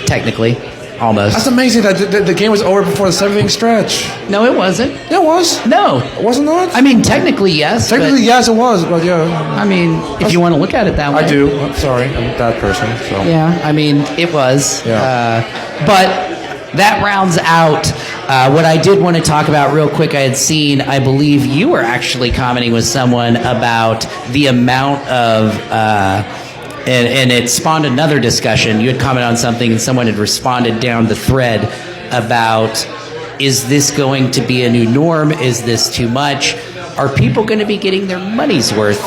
technically, almost. That's amazing that the game was over before the 7th stretch. No, it wasn't. Yeah, it was. No. It wasn't not? I mean, technically, yes. Technically, yes, it was, but yeah. I mean, if you want to look at it that way. I do. I'm sorry. I'm that person, so. Yeah, I mean, it was. Yeah. But that rounds out what I did want to talk about real quick. I had seen, I believe you were actually commenting with someone about the amount of, and it spawned another discussion. You had commented on something and someone had responded down the thread about, is this going to be a new norm? Is this too much? Are people going to be getting their money's worth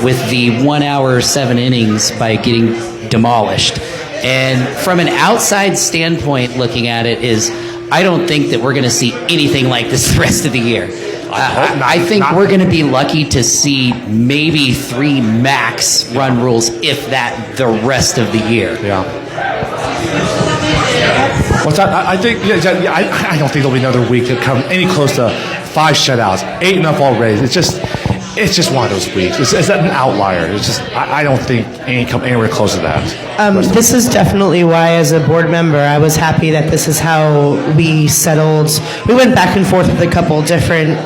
with the 1 hour, 7 innings by getting demolished? And from an outside standpoint looking at it is, I don't think that we're going to see anything like this the rest of the year. I think we're going to be lucky to see maybe 3 max run rules, if that, the rest of the year. Yeah. What's that? I think. I don't think there'll be another week to come any close to 5 shutouts, 8 enough already. It's just one of those weeks. It's an outlier. It's just I don't think come anywhere close to that. This is definitely why, as a board member, I was happy that this is how we settled. We went back and forth with a couple different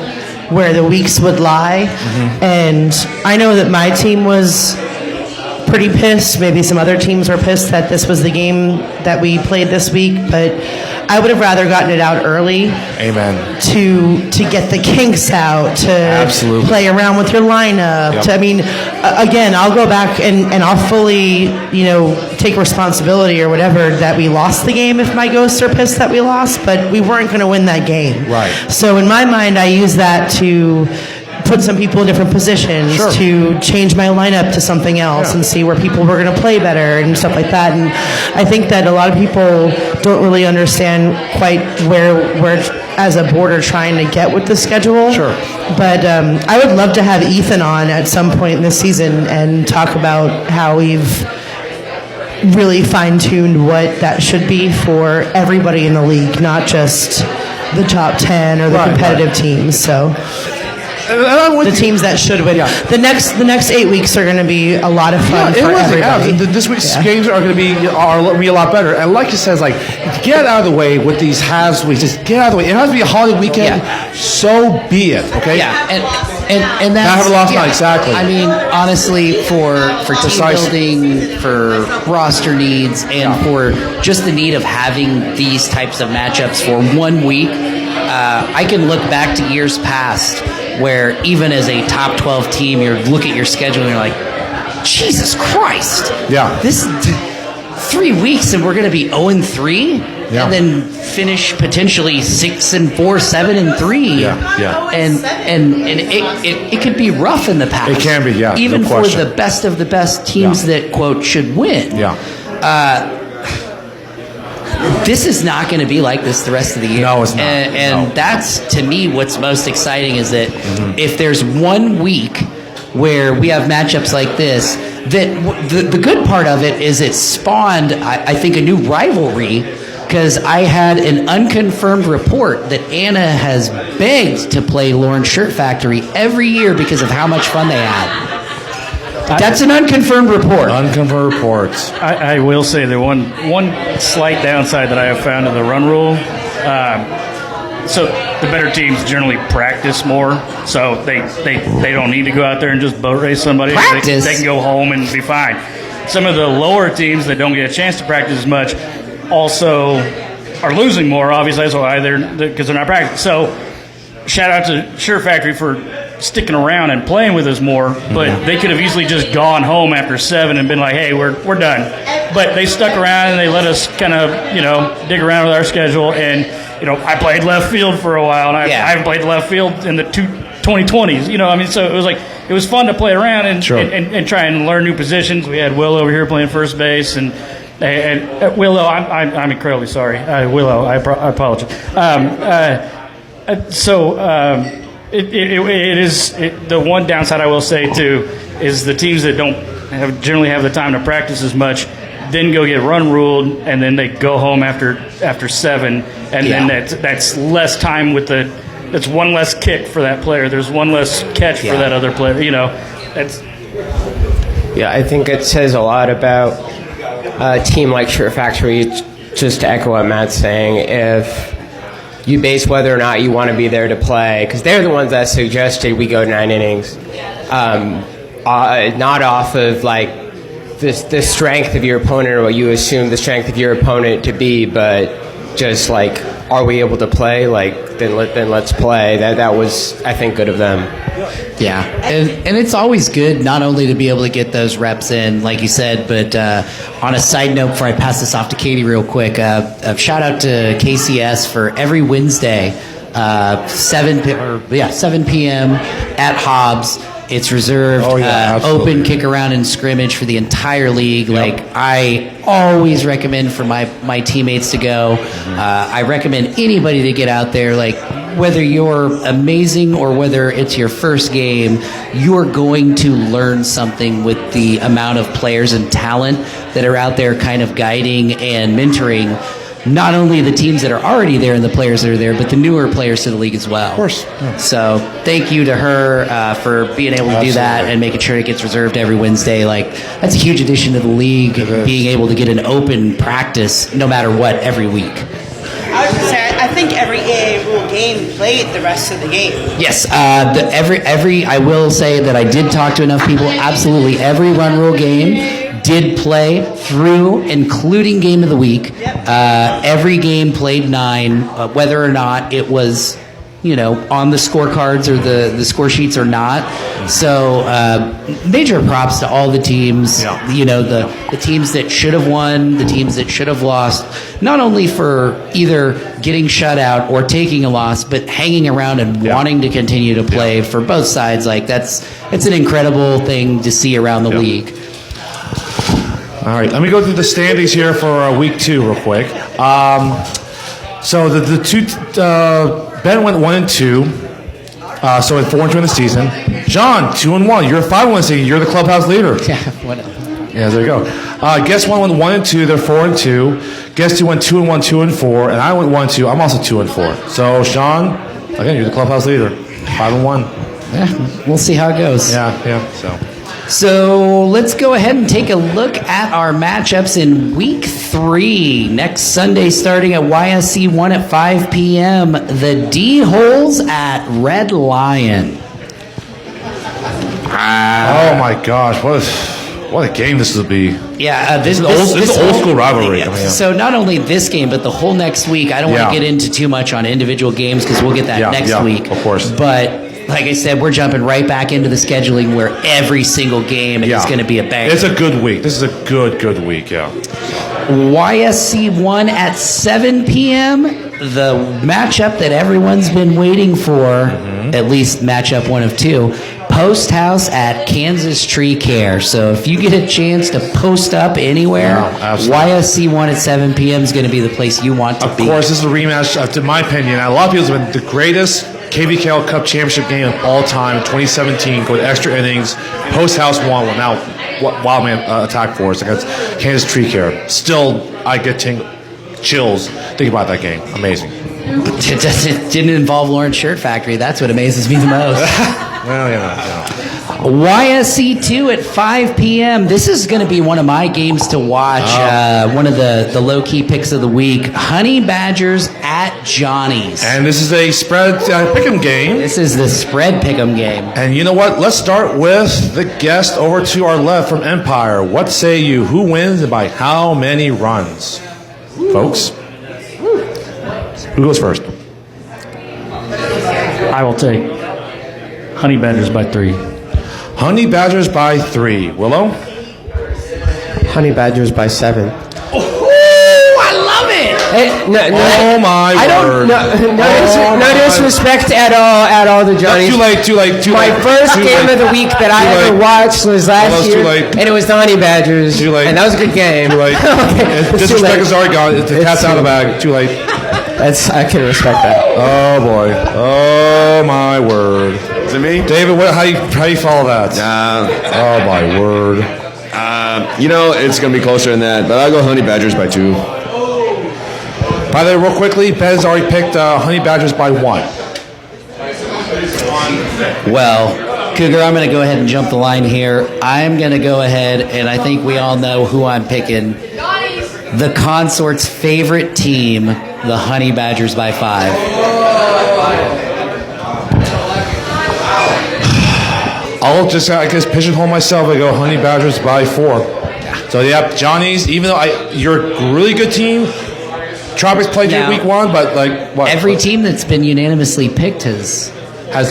where the weeks would lie, and I know that my team was pretty pissed. Maybe some other teams were pissed that this was the game that we played this week, but I would have rather gotten it out early. Amen. To get the kinks out, to play around with your lineup. Yep. Again, I'll go back and I'll fully, take responsibility or whatever that we lost the game if my ghosts are pissed that we lost, but we weren't going to win that game. Right. So in my mind, I use that to put some people in different positions, to change my lineup to something else and see where people were going to play better and stuff like that. And I think that a lot of people don't really understand quite where we're, as a board, are trying to get with the schedule. Sure. But I would love to have Ethan on at some point in this season and talk about how we've really fine-tuned what that should be for everybody in the league, not just the top 10 or the competitive teams. So the teams that should win. Yeah. The next 8 weeks are going to be a lot of fun for everybody. This week's games are going to be a lot better. And like you said, like get out of the way with these halves weeks. Just get out of the way. It has to be a holiday weekend. Yeah. So be it. Okay. Yeah, and that's not have a lost yeah. night. Exactly. I mean, honestly, for team building, for roster needs, and for just the need of having these types of matchups for 1 week, I can look back to years past where even as a top 12 team, you look at your schedule and you're like, Jesus Christ! Yeah. This 3 weeks and we're going to be 0-3. Yeah. And then finish potentially 6-4, 7-3. Yeah. And it could be rough in the past. It can be, yeah. Even no for question. the best of the best teams that quote should win. Yeah. This is not going to be like this the rest of the year. No, it's not. And that's, to me, what's most exciting is that if there's 1 week where we have matchups like this, that the good part of it is it spawned, I think, a new rivalry, because I had an unconfirmed report that Anna has begged to play Lauren's Shirt Factory every year because of how much fun they had. That's an unconfirmed report. Unconfirmed reports. I will say the one slight downside that I have found in the run rule. So the better teams generally practice more, so they don't need to go out there and just boat race somebody. Practice? They can go home and be fine. Some of the lower teams that don't get a chance to practice as much also are losing more. Obviously, that's why because they're not practicing. So shout out to Shirt Factory for sticking around and playing with us more, but they could have easily just gone home after 7 and been like, hey, we're done. But they stuck around and they let us kind of, dig around with our schedule. And, I played left field for a while, and I haven't played left field in the 2020s, so it was fun to play around and try and learn new positions. We had Will over here playing first base, and Willow, I'm incredibly sorry. Willow, I apologize. It is the one downside I will say too is the teams that don't generally have the time to practice as much then go get run ruled, and then they go home after 7, and then that's less time with that's one less kick for that player. There's one less catch for that other player. I think it says a lot about a team like Shirt Factory. Just to echo what Matt's saying, if you base whether or not you want to be there to play, because they're the ones that suggested we go 9 innings, not off of like the strength of your opponent or what you assume the strength of your opponent to be, but just like, are we able to play? Like, then let's play. That was, I think, good of them. Yeah, and it's always good not only to be able to get those reps in, like you said, but on a side note, before I pass this off to Katie real quick, shout out to KCS for every Wednesday, 7 p.m. at Hobbs. It's reserved open kick around and scrimmage for the entire league. Like, I always recommend for my teammates to go. I recommend anybody to get out there. Like, whether you're amazing or whether it's your first game, you're going to learn something with the amount of players and talent that are out there kind of guiding and mentoring not only the teams that are already there and the players that are there, but the newer players to the league as well. Of course. Yeah. So thank you to her for being able to do that and making sure it gets reserved every Wednesday. Like, that's a huge addition to the league, being able to get an open practice no matter what every week. I was going to say, I think every AA rule game played the rest of the game. Yes, I will say that I did talk to enough people. Absolutely every run rule game did play through, including game of the week. Every game played 9, whether or not it was, on the scorecards or the score sheets or not. So major props to all the teams. The teams that should have won, the teams that should have lost. Not only for either getting shut out or taking a loss, but hanging around and wanting to continue to play for both sides. Like, it's an incredible thing to see around the league. All right, let me go through the standings here for week 2 real quick. So the two, Ben went 1-2, so at 4-2 in the season. John, 2-1. You're 5-1 season. You're the clubhouse leader. Yeah, there you go. Guest 1 went 1-2. They're 4-2. Guest 2 went 2-1, 2-4, and I went 1-2. I'm also 2-4. So Sean, again, you're the clubhouse leader. 5-1. We'll see how it goes. So let's go ahead and take a look at our matchups in week 3. Next Sunday starting at YSC 1 at 5 p.m. The D-Holes at Red Lion. Oh my gosh, what a game this will be. Yeah, this is an old school rivalry. Yeah. So not only this game, but the whole next week. I don't want to get into too much on individual games because we'll get that next week. Of course. But like I said, we're jumping right back into the scheduling where every single game is going to be a banger. It's a good week. This is a good week, YSC 1 at 7 p.m. The matchup that everyone's been waiting for, at least matchup 1 of 2, Post House at Kansas Tree Care. So if you get a chance to post up anywhere, YSC 1 at 7 p.m. is going to be the place you want to be. Of course, this is a rematch, in my opinion. A lot of people have been the greatest KVKL Cup Championship game of all time, 2017, going to extra innings. Post House won. Well, now Wildman Attack Force against Kansas Tree Care. Still, I get chills thinking about that game. Amazing. It didn't involve Lawrence Shirt Factory. That's what amazes me the most. Well, YSC 2 at 5 p.m. This is going to be one of my games to watch. One of the low-key picks of the week. Honey Badgers at Johnny's. And this is a spread pick'em game. This is the spread pick'em game. And you know what? Let's start with the guest over to our left from Empire. What say you? Who wins and by how many runs? Folks? Who goes first? I will take Honey Badgers by 3. Honey Badgers by 3. Willow? Honey Badgers by 7. I love it! Oh my word. No disrespect at all to Johnny's. Too late. My first game of the week that I ever watched was last year, and it was the Honey Badgers. Too late. And that was a good game. Too late. Disrespect is already gone. The cat's out of the bag. Too late. I can respect that. Oh boy. Oh my word. Is it me? David, how you follow that? Oh my word. It's going to be closer than that, but I'll go Honey Badgers by 2. By the way, real quickly, Ben's already picked Honey Badgers by 1. Well, Cougar, I'm going to go ahead and jump the line here. I'm going to go ahead, and I think we all know who I'm picking. The Consort's favorite team, the Honey Badgers by 5. I'll just, I guess, pigeonhole myself. I go Honey Badgers by 4. So, Johnny's, even though you're a really good team, Tropics played you week 1, but what? Every team that's been unanimously picked has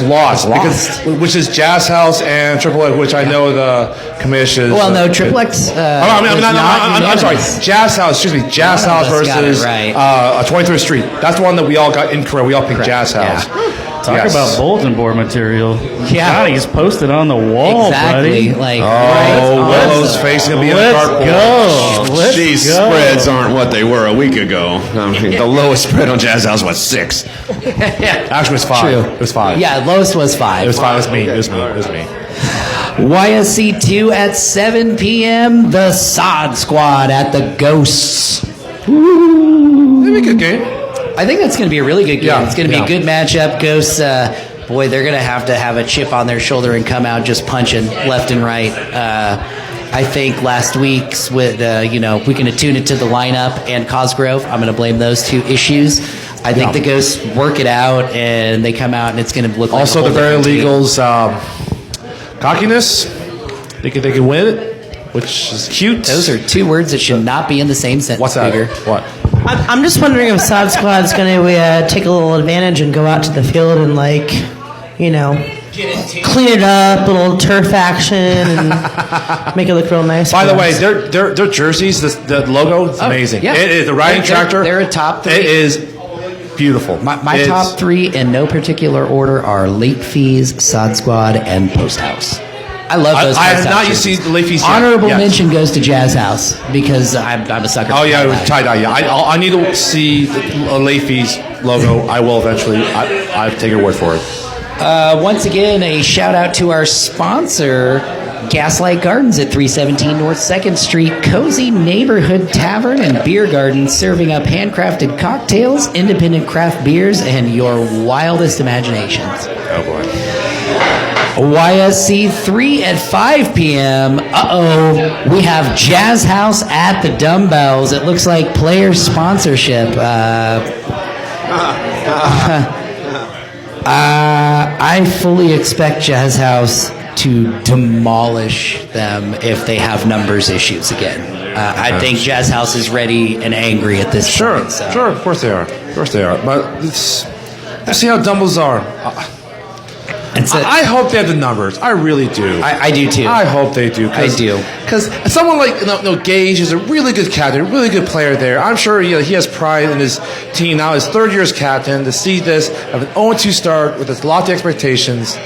lost. Because, which is Jazz House and Triple X, which I know the commission is. Well, no, Triple X. I'm sorry. Jazz House, Jazz House versus 23rd Street. That's the one that we all got incorrect. We all picked Jazz House. Yeah. Talk about bulletin board material. Yeah. Johnny's posted on the wall, buddy. Willow's face going to be in the dartboard. These spreads aren't what they were a week ago. The lowest spread on Jazz House was 6. Actually, it was 5. True. It was 5. Yeah, lowest was 5. It was 5. It was me. YSC 2 at 7 p.m. The Sod Squad at the Ghosts. It'll be a good game. I think that's going to be a really good game. Yeah, it's going to be a good matchup. Ghosts, boy, they're going to have a chip on their shoulder and come out just punching left and right. I think last week's with, we can attune it to the lineup and Cosgrove. I'm going to blame those 2 issues. I think the Ghosts work it out and they come out and it's going to look like also the Very Legals cockiness. They can win it, which is cute. Those are 2 words that should not be in the same sentence. What's that? Bigger. What? I'm just wondering if Sod Squad's going to take a little advantage and go out to the field and clean it up, a little turf action, and make it look real nice. By the way, their jerseys, the logo, is amazing. Yeah. It is the riding tractor. They're a top 3. It is beautiful. My top 3 in no particular order are Late Fees, Sod Squad, and Post House. I love those. I have not seen the late fees yet. Honorable mention goes to Jazz House because I'm a sucker. Oh yeah, tie-dye. Yeah, I need to see a late fees logo. I will eventually. I take your word for it. Once again, a shout out to our sponsor, Gaslight Gardens at 317 North 2nd Street, cozy neighborhood tavern and beer garden serving up handcrafted cocktails, independent craft beers, and your wildest imaginations. Oh boy. YSC 3 at 5 p.m. We have Jazz House at the Dumbbells. It looks like player sponsorship. I fully expect Jazz House to demolish them if they have numbers issues again. I think Jazz House is ready and angry at this point. So. Sure, of course they are. But let's see how Dumbles are. I hope they have the numbers. I really do. I do too. I hope they do. I do. Because someone like Gage is a really good captain, a really good player there. I'm sure he has pride in his team now. His third year as captain. To see this, have an 0-2 start with a lot of expectations.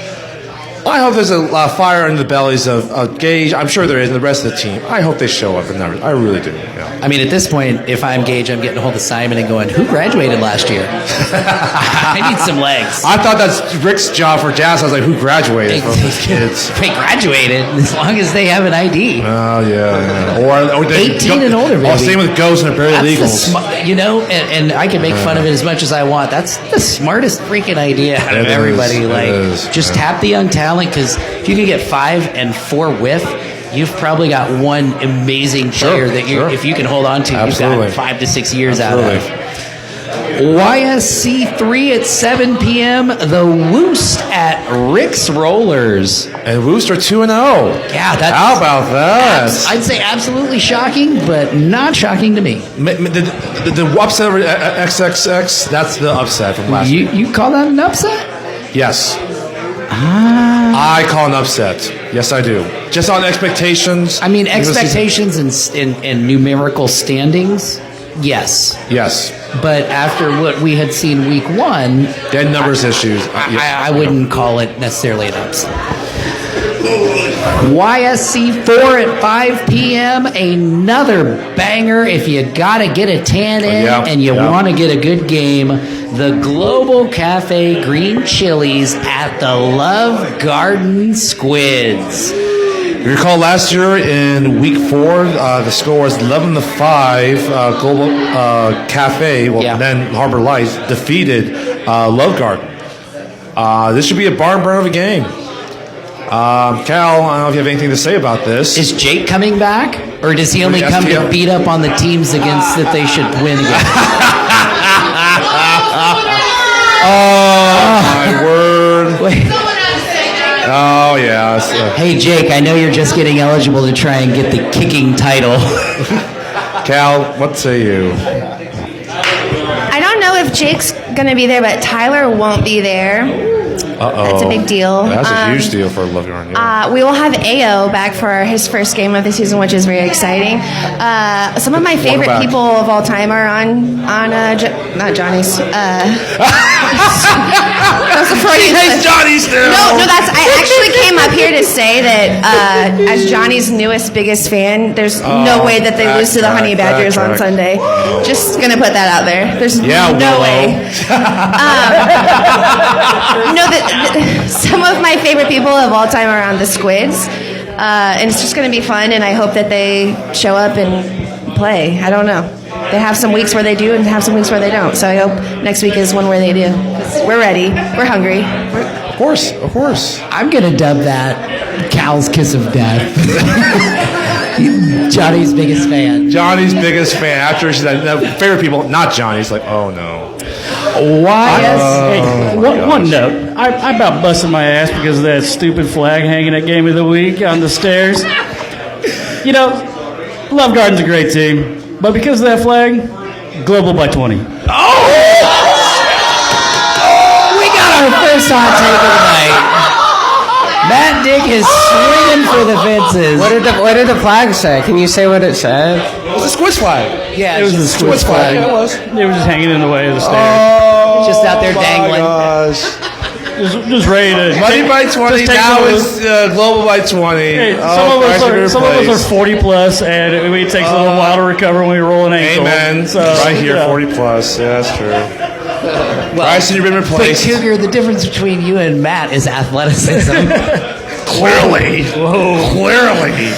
I hope there's a fire in the bellies of Gage. I'm sure there is, and the rest of the team. I hope they show up in numbers. I really do. Yeah. I mean, at this point, if I'm Gage, I'm getting a hold of Simon and going, who graduated last year? I need some legs. I thought that's Rick's job for Jazz. I was like, who graduated from these kids? They graduated as long as they have an ID. Oh, yeah. Or 18 and older, baby. Oh, same with Ghosts and Barely Legals. And I can make fun of it as much as I want. That's the smartest freaking idea out of everybody. Just tap the young talent, because if you can get 5 and 4 with, you've probably got one amazing player if you can hold on to, Absolutely. you've got 5 to 6 years out of. YSC 3 at 7 p.m. The Woost at Rick's Rollers. And Woost are 2-0. Yeah, how about that? I'd say absolutely shocking, but not shocking to me. The upset over XXX, that's the upset from last week. You call that an upset? Yes. I call an upset. Yes, I do. Just on expectations. I mean, expectations and numerical standings, yes. Yes. But after what we had seen week 1, they had numbers issues. I wouldn't call it necessarily an upset. YSC 4 at 5 p.m. Another banger. If you got to get a tan in and you want to get a good game, the Global Cafe Green Chilies at the Love Garden Squids. You recall last year in week 4, the score was 11-5. Global Cafe, then Harbor Lights, defeated Love Garden. This should be a barn burner of a game. Cal, I don't know if you have anything to say about this. Is Jake coming back? Or does he only come to beat up on the teams against that they should win against? Oh, my word. Wait. Oh, yeah. Hey, Jake, I know you're just getting eligible to try and get the kicking title. Cal, what say you? I don't know if Jake's going to be there, but Tyler won't be there. Uh-oh. That's a big deal. That's a huge deal for Love Garden. We will have AO back for his first game of the season, which is very exciting. Some of my favorite people of all time are on not Johnny's. He hates Johnny still. No, I actually came up here to say that as Johnny's newest, biggest fan, there's no way that they lose to the Honey Badgers on Sunday. Just gonna put that out there. There's no way. Some of my favorite people of all time are on the Squids, and it's just going to be fun, and I hope that they show up and play. I don't know. They have some weeks where they do and have some weeks where they don't, so I hope next week is one where they do. We're ready. We're hungry. Of course. I'm going to dub that Cal's Kiss of Death. Johnny's biggest fan. After she said favorite people, not Johnny's like, oh no. One note. I about busted my ass because of that stupid flag hanging at Game of the Week on the stairs. Love Garden's a great team, but because of that flag, Global by 20. We got our first hot take of the night. Matt Dick is swinging for the fences. What did the flag say? Can you say what it said? It was a Squids flag. Yeah, it was a Squids flag. Yeah, it was. They were just hanging in the way of the stairs. Oh, just out there dangling. Gosh. Just ready to. Money by 20. Now it's Global by 20. Hey, some of us are 40 plus, and it takes a little while to recover when we roll an ankle. Amen. So, right here, 40 plus. Yeah, that's true. Bryson, you've been replaced. But Cougar, the difference between you and Matt is athleticism. Clearly. Whoa. Clearly.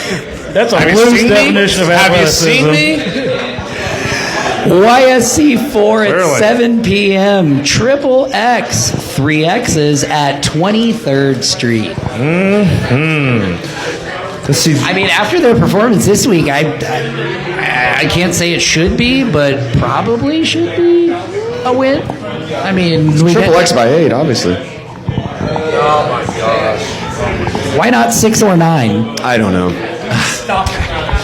That's a Have you loose seen me? definition of Have you athleticism. seen me? YSC 4 at Clearly. 7 p.m. Triple X, 3 X's at 23rd Street. Let's see. I mean, after their performance this week, I can't say it should be, but probably should be a win. I mean, Triple X by 8, obviously. Oh my gosh. Why not 6 or 9? I don't know.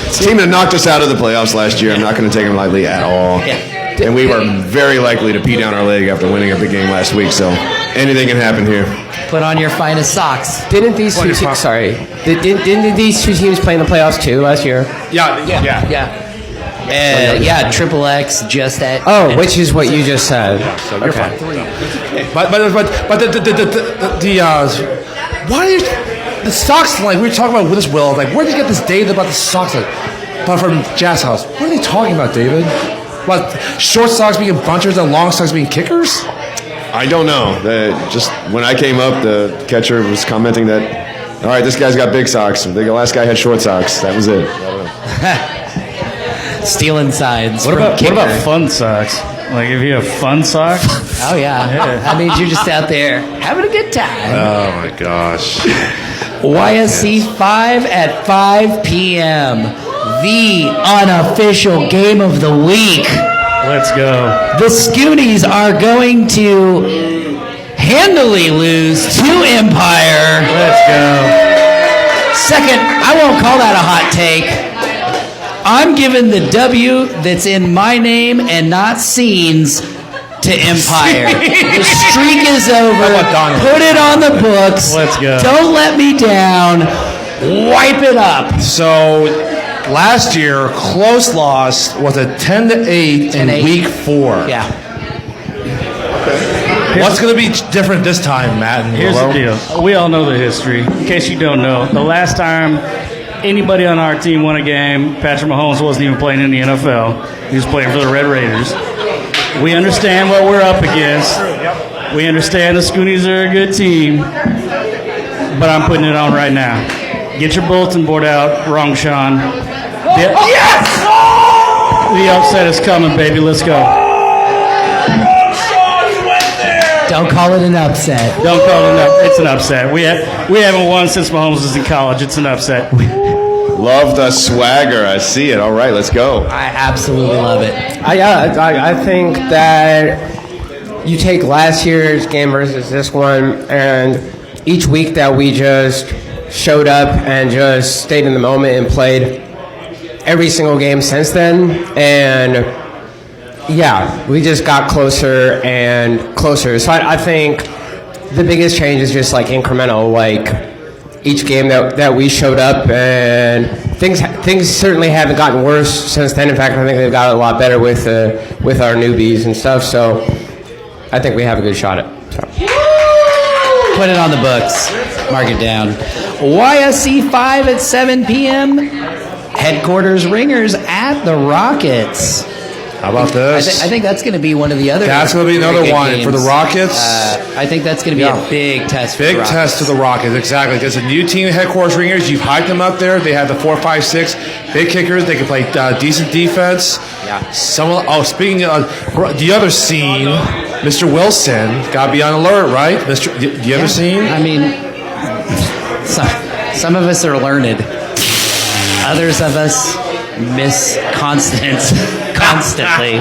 It's a team that knocked us out of the playoffs last year. I'm not going to take them lightly at all. Yeah. And we were very likely to pee down our leg after winning a big game last week, so anything can happen here. Put on your finest socks. Didn't these two teams? Sorry, didn't these two teams play in the playoffs too last year? Yeah, Triple X just at. Oh, which is what you just said. So you're fine. But the why is the socks, like we were talking about with this, Will, like where did you get this data about the socks, like but from Jazz House? What are they talking about, David? About short socks being bunchers and long socks being kickers? I don't know. Just when I came up, the catcher was commenting that, all right, this guy's got big socks. The last guy had short socks. That was it. Stealing sides. What about fun socks? Like if you have fun socks? Oh yeah. That means you're just out there having a good time. Oh my gosh. YSC 5 at 5 p.m. The unofficial game of the week. Let's go. The Scoonies are going to handily lose to Empire. Let's go. Second, I won't call that a hot take. I'm giving the W that's in my name and not Scenes to Empire. The streak is over. Put it on the books. Let's go. Don't let me down. Wipe it up. So last year, close loss was a 10-8 in 10-8. week 4. Yeah. What's going to be different this time, Matt? And Here's Willow? the deal. We all know the history. In case you don't know, the last time anybody on our team won a game, Patrick Mahomes wasn't even playing in the NFL. He was playing for the Red Raiders. We understand what we're up against. We understand the Scoonies are a good team. But I'm putting it on right now. Get your bulletin board out. Wrong, Sean. Yes! The upset is coming, baby. Let's go. Don't call it an upset. Don't call it an upset. It's an upset. We haven't won since Mahomes was in college. It's an upset. Love the swagger. I see it. All right, let's go. I absolutely love it. I think that you take last year's game versus this one, and each week that we just showed up and just stayed in the moment and played every single game since then, and yeah, we just got closer and closer. So I think the biggest change is just like incremental, like each game that we showed up, and things certainly haven't gotten worse since then. In fact, I think they've got a lot better with our newbies and stuff. So I think we have a good shot at it. So. Put it on the books. Mark it down. YSC 5 at 7 p.m. Headquarters Ringers at the Rockets. How about this? I think that's going to be one of the other. That's going to be another big one games. for the Rockets. I think that's going to be a big test. Big for the test to the Rockets, exactly. Because a new team, Headquarters Ringers, you've hyped them up there. They have the 4-5-6 big kickers. They can play decent defense. Yeah. Speaking of the other scene, Mr. Wilson got to be on alert, right? The other scene. I mean, some of us are learned. Others of us miss consonants constantly.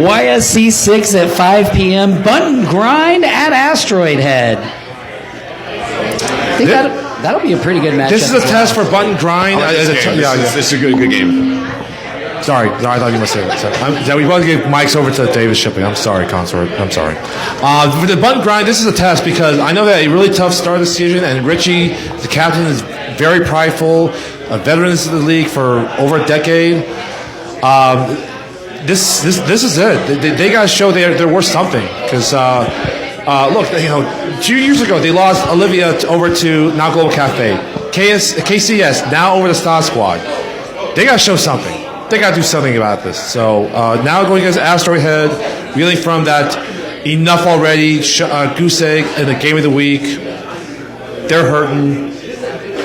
YSC 6 at 5 p.m. Button Grind at Asteroid Head. I think that'll be a pretty good matchup. This is a test for Button Grind. This is a good game. Sorry, I thought you must say that. We want to give mics over to David Shipping. I'm sorry, Consort. I'm sorry. For the Button Grind, this is a test because I know that a really tough start of the season, and Richie, the captain, is very prideful. A veteran in the league for over a decade. This is it. They got to show they're worth something. Because look, 2 years ago they lost Olivia over to now Global Cafe, KCS now over to Star Squad. They got to show something. they got to do something about this. So now going against Asteroid Head, reeling from that enough already goose egg in the game of the week. They're hurting.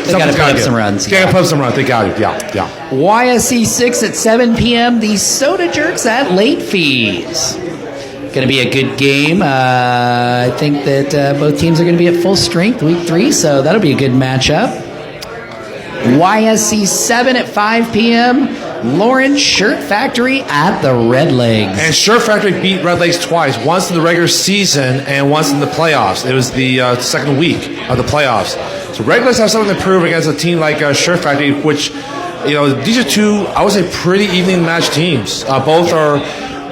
They got to put up some runs. They got to put up some runs. They got it. Yeah. YSC 6 at 7 p.m. The Soda Jerks at late fees. Going to be a good game. I think that both teams are going to be at full strength week 3, so that'll be a good matchup. YSC 7 at 5 p.m. Lawrence Shirt Factory at the Red Legs. And Shirt Factory beat Red Legs twice, once in the regular season and once in the playoffs. It was the second week of the playoffs. So Red Legs have something to prove against a team like Shirt Factory, which, these are two, I would say, pretty evenly matched teams. Both are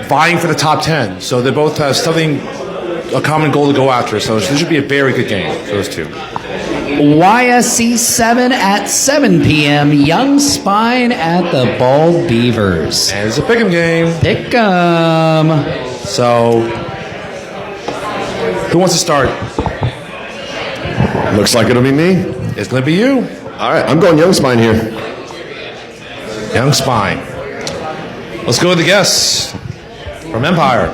vying for the top 10. So they both have a common goal to go after. So this should be a very good game for those two. YSC 7 at 7 p.m. Young Spine at the Bald Beavers. And it's a pick'em game. Pick'em. So, who wants to start? Looks like it'll be me. It's going to be you. All right, I'm going Young Spine here. Young Spine. Let's go with the guests from Empire.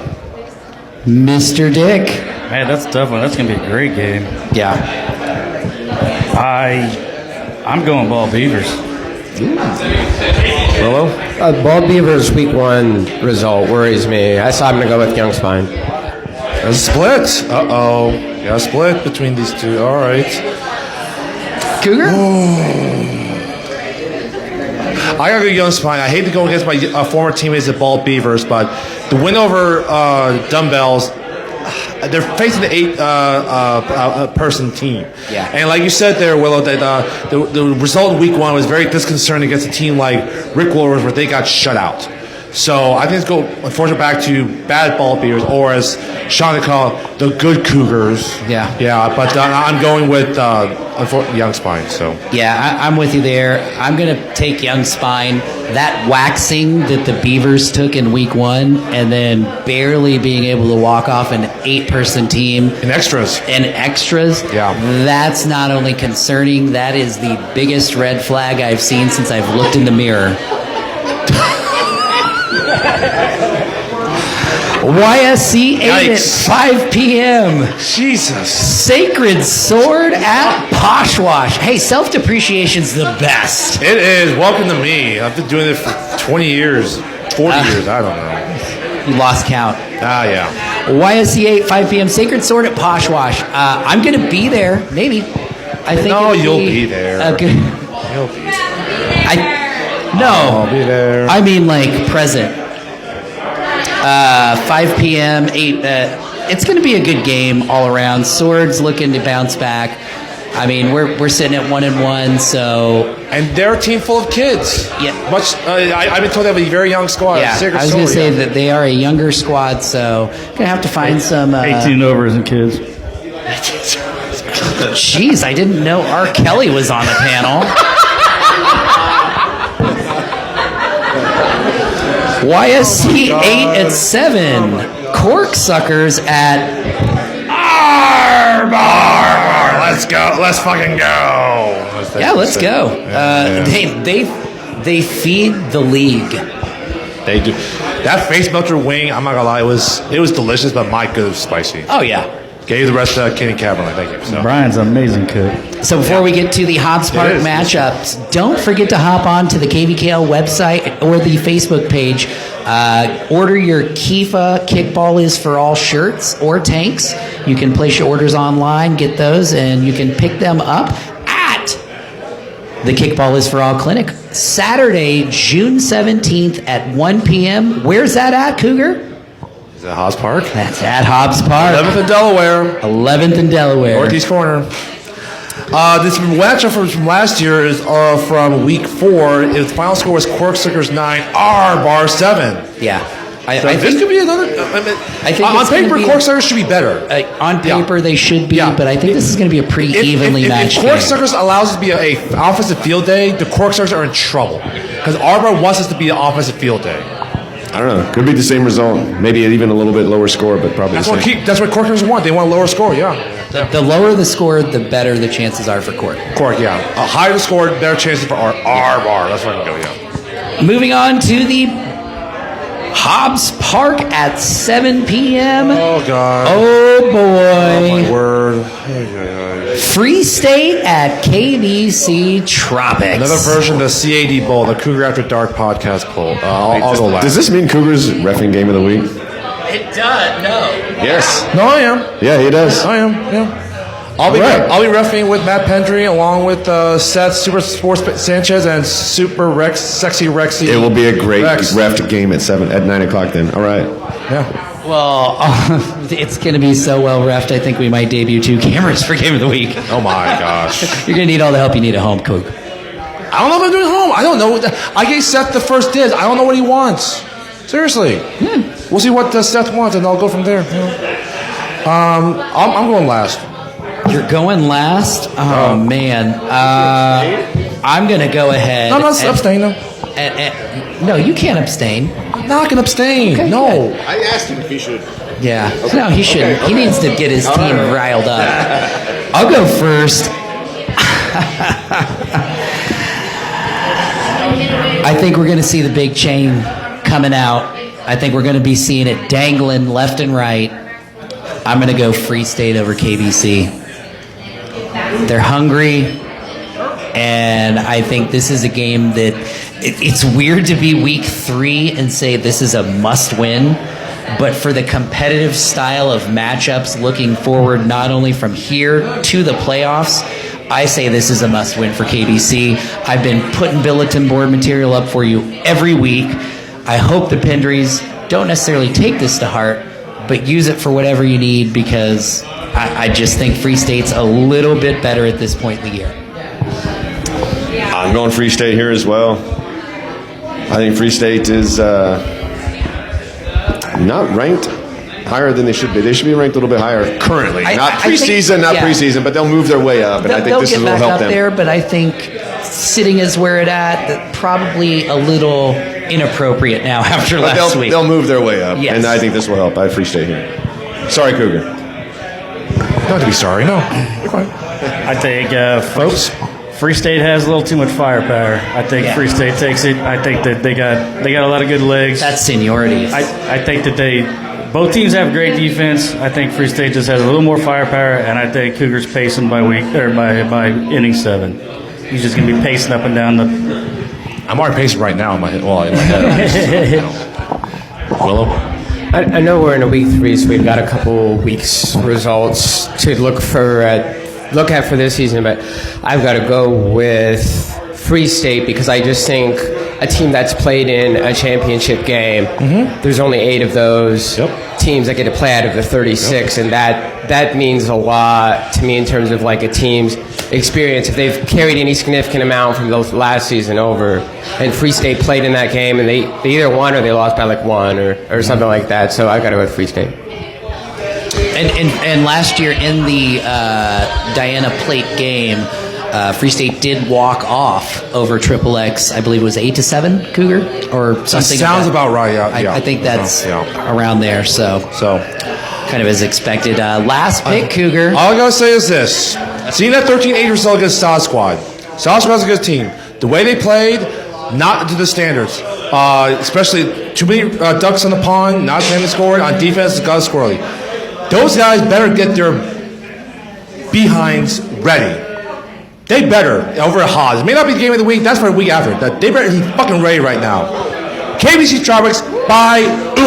Mr. Dick. Man, that's a tough one. That's going to be a great game. Yeah. I'm going Ball Beavers. Willow? Ball Beavers week 1 result worries me. I'm going to go with Young Spine. There's a split. Uh-oh. Got a split between these two. All right. Cougar? I got to go Young Spine. I hate to go against my former teammates at Ball Beavers, but the win over Dumbbells, they're facing the 8-person team. Yeah. And like you said there, Willow, that the result in week 1 was very disconcerting against a team like Rick Willows where they got shut out. So I think it's go, unfortunately, back to bad Ball Beavers, or as Sean would call it, the good Cougars. Yeah. Yeah, but I'm going with Young Spine. So Yeah, I'm with you there. I'm going to take Young Spine. That waxing that the Beavers took in week 1 and then barely being able to walk off an 8-person team. In extras. Yeah. That's not only concerning, that is the biggest red flag I've seen since I've looked in the mirror. YSC 8 at 5 p.m. Jesus. Sacred Sword at Poshwash. Hey, self-depreciation's the best. It is. Welcome to me. I've been doing it for 20 years, 40 years. I don't know. You lost count. Yeah. YSC 8, 5 p.m. Sacred Sword at Poshwash. I'm going to be there. Maybe. I think. No, you'll be there. You'll be there. No. I'll be there. I mean, like, present. 5 p.m., 8. It's going to be a good game all around. Swords looking to bounce back. I mean, we're sitting at 1-1, so. And they're a team full of kids. Yeah. I've been told they have a very young squad. Yeah, I was going to say that they are a younger squad, so going to have to find some. 18 over isn't kids. Jeez, I didn't know R. Kelly was on the panel. YSC 8 at 7. Corksuckers at Arbar. Let's go. Let's fucking go. Yeah, let's go. They feed the league. They do. That face melter wing, I'm not gonna lie, it was delicious, but my good, it was spicy. Oh yeah. Gave the rest of Kenny Cabernet, thank you. So. Brian's an amazing cook. So before we get to the Hobbs Park matchups, don't forget to hop on to the KVKL website or the Facebook page. Order your Kifa Kickball is for all shirts or tanks. You can place your orders online, get those, and you can pick them up at the Kickball is for all clinic. Saturday, June 17th at 1 p.m. Where's that at, Cougar? Is that Hobbs Park? That's at Hobbs Park. 11th in Delaware. 11th in Delaware. Northeast corner. This matchup from last year is from week 4. The final score was Corksuckers 9, Bar 7. Yeah. I think this could be another. I think on paper, Corksuckers should be better. On paper, they should be, but I think this is going to be a pretty evenly matched game. If Corksuckers allows us to be an offensive field day, the Corksuckers are in trouble because Arbor wants us to be an offensive field day. I don't know. Could be the same result. Maybe even a little bit lower score, but probably that's the same. That's what Corksuckers want. They want a lower score, yeah. The lower the score, the better the chances are for Cork. Cork, yeah. A higher the score, better chances for our bar. That's where I can go, yeah. Moving on to the Hobbs Park at 7 p.m. Oh, God. Oh, boy. Oh, my word. Free State at KBC Tropics. Another version of the CAD Bowl, the Cougar After Dark podcast bowl. I'll go last. Does this mean Cougars reffing game of the week? It does, no. Yes. No, I am. Yeah, he does. I am, yeah. I'll be reffing with Matt Pendry along with Seth Super Sports Sanchez and Super Rex Sexy Rexy. It will be a great ref game at 9 o'clock then. All right. Yeah. Well, it's going to be so well refed, I think we might debut 2 cameras for Game of the Week. Oh, my gosh. You're going to need all the help you need at home, Coog. I don't know what I'm doing at home. I don't know. I gave Seth the first dibs. I don't know what he wants. Seriously. We'll see what Seth wants, and I'll go from there. I'm going last. You're going last? Oh, man. I'm going to go ahead. No, I'm not abstaining. No, you can't abstain. I'm not going to abstain. Okay, no. I asked him if he should. Yeah. Okay. No, he shouldn't. Okay. He needs to get his team riled up. I'll go first. I think we're going to see the big chain coming out. I think we're going to be seeing it dangling left and right. I'm going to go Free State over KBC. They're hungry, and I think this is a game that it's weird to be week 3 and say this is a must-win, but for the competitive style of matchups looking forward not only from here to the playoffs, I say this is a must-win for KBC. I've been putting bulletin board material up for you every week. I hope the Pendrys don't necessarily take this to heart, but use it for whatever you need because I just think Free State's a little bit better at this point in the year. I'm going Free State here as well. I think Free State is not ranked higher than they should be. They should be ranked a little bit higher currently. Not preseason, but they'll move their way up, and I think this will help them. There, but I think sitting is where it at. That probably a little inappropriate now after last week. They'll move their way up, yes. And I think this will help. I have Free State here. Sorry, Cougar. Not to be sorry, no. You're fine. I think, folks, Free State has a little too much firepower. I think Free State takes it. I think that they got a lot of good legs. That's seniority. I think that both teams have great defense. I think Free State just has a little more firepower, and I think Cougars pacing by inning 7. He's just going to be pacing up and down the. I'm already pacing right now in my head. Willow. I know we're in a week 3, so we've got a couple weeks results to look at for this season, but I've got to go with Free State because I just think a team that's played in a championship game, there's only 8 of those teams that get to play out of the 36, and that means a lot to me in terms of like a team's experience. If they've carried any significant amount from those last season over, and Free State played in that game, and they either won or they lost by like 1 or something like that, so I got to go with Free State. And last year in the Diana Plate game, Free State did walk off over Triple X. I believe it was 8-7 Cougar or something. That sounds about right. Yeah, I think that's around there. So kind of as expected. Last pick, Cougar. All I gotta say is this: seeing that 13-8 result against South Squad. South Squad's a good team. The way they played, not to the standards. Especially too many ducks in the pond, not trying to score. On defense, it's got squirrely. Those guys better get their behinds ready. They better over at Haas. It may not be the game of the week. That's for the week after. They better be fucking ready right now. KBC Tropics by 1.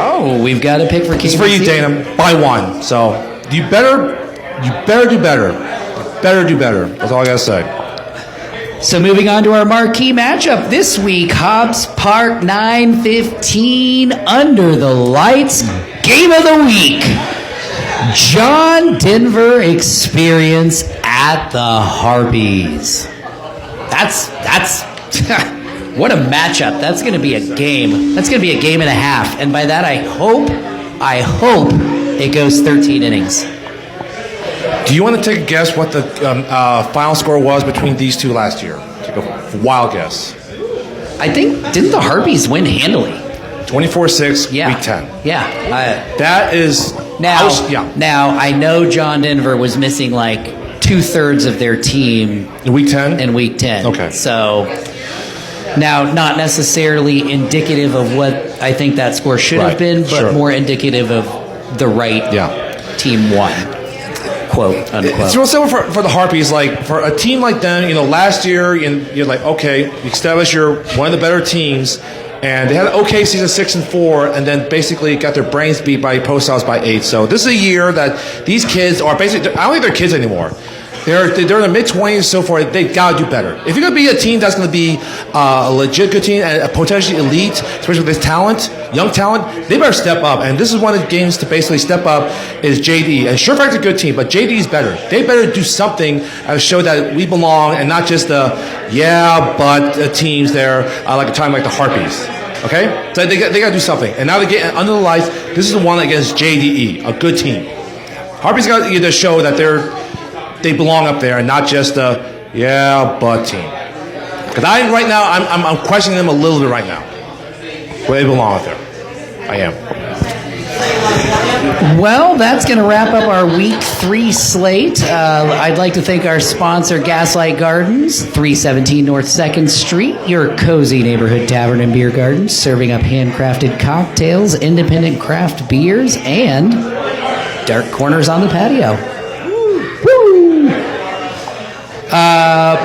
Oh, we've got a pick for KBC. It's for you, Dana, by 1. So you better do better. Better do better. That's all I gotta say. So moving on to our marquee matchup this week, Hobbs Park 9:15 under the lights. Game of the week. John Denver Experience at the Harpies. That's what a matchup. That's going to be a game. That's going to be a game and a half. And by that, I hope it goes 13 innings. Do you want to take a guess what the final score was between these two last year? Take a wild guess. I think, didn't the Harpies win handily? 24-6, week 10. Yeah. That is... Now, I know John Denver was missing like 2/3 of their team in week 10. Okay. So Now, not necessarily indicative of what I think that score should have been, but more indicative of the right team won. Quote, unquote. It's real simple for the Harpies. Like, for a team like them, last year, you're like, okay, you established you're one of the better teams, and they had an okay season 6-4, and then basically got their brains beat by Post House by 8. So this is a year that these kids are basically, I don't think they're kids anymore. They're in their mid-20s and so forth. They've got to do better. If you're going to be a team that's going to be a legit good team and potentially elite, especially with this talent, young talent, they better step up. And this is one of the games to basically step up is JD. And Surefactor's a good team, but JD is better. They better do something to show that we belong and not just teams there like a time like the Harpies. Okay? So they got to do something. And now they're getting under the lights. This is the one against JDE, a good team. Harpies got to either show that they belong up there and not just a team. Because right now I'm questioning them a little bit right now. Where they belong up there. I am. Well, that's going to wrap up our Week 3 slate. I'd like to thank our sponsor, Gaslight Gardens, 317 North 2nd Street, your cozy neighborhood tavern and beer garden, serving up handcrafted cocktails, independent craft beers, and dark corners on the patio.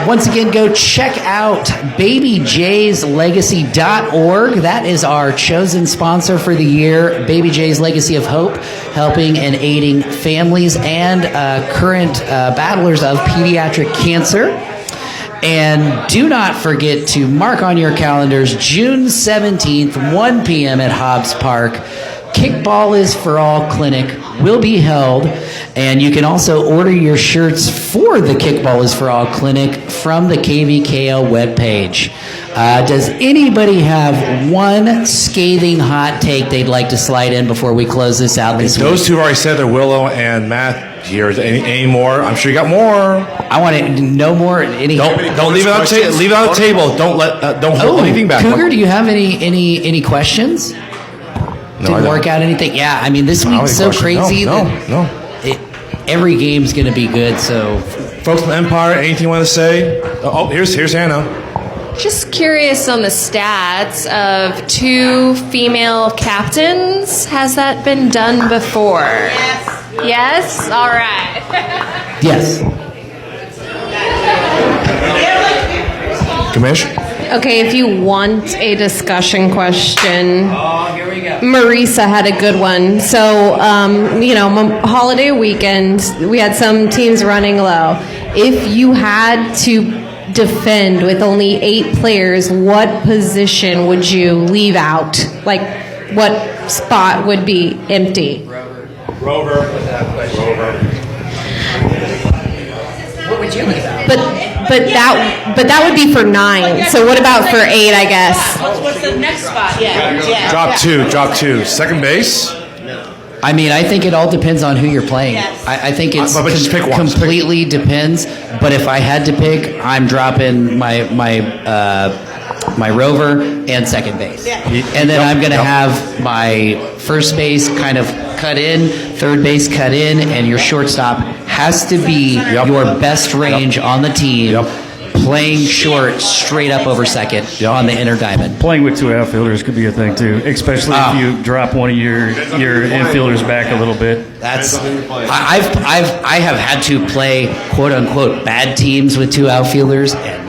Once again, go check out babyjayslegacy.org. That is our chosen sponsor for the year, Baby J's Legacy of Hope, helping and aiding families and current battlers of pediatric cancer. And do not forget to mark on your calendars June 17th, 1 p.m. at Hobbs Park. Kickball is for All clinic will be held, and you can also order your shirts for the Kickball is for All clinic from the KVKL webpage. Does anybody have one scathing hot take they'd like to slide in before we close this out this week? Those two have already said they're Willow and Matt here. Any more? I'm sure you got more. I want to no more. Don't leave it on the table. Leave it on the table. Don't hold anything back. Cougar, do you have any questions? No, Didn't work out anything? Yeah, I mean, this week's so crazy. No. Every game's going to be good, so. Folks from Empire, anything you want to say? Oh, here's Hannah. Just curious on the stats of 2 female captains. Has that been done before? Yes? All right. Yes. Kamish? Okay, if you want a discussion question, here we go. Marisa had a good one. So, holiday weekend, we had some teams running low. If you had to defend with only 8 players, what position would you leave out? Like, what spot would be empty? Rover. What would you leave out? But that would be for 9. So what about for 8? I guess. What's the next spot? Yeah. Drop two. Second base. I mean, I think it all depends on who you're playing. Yes. I think it's but just pick one. completely depends. But if I had to pick, I'm dropping my rover and second base. Yeah. And then I'm going to have my first base kind of cut in, third base cut in, and your shortstop has to be your best range on the team, playing short straight up over second on the inner diamond. Playing with 2 outfielders could be a thing too, especially if you drop one of your infielders back a little bit. That's I have had to play quote unquote bad teams with 2 outfielders and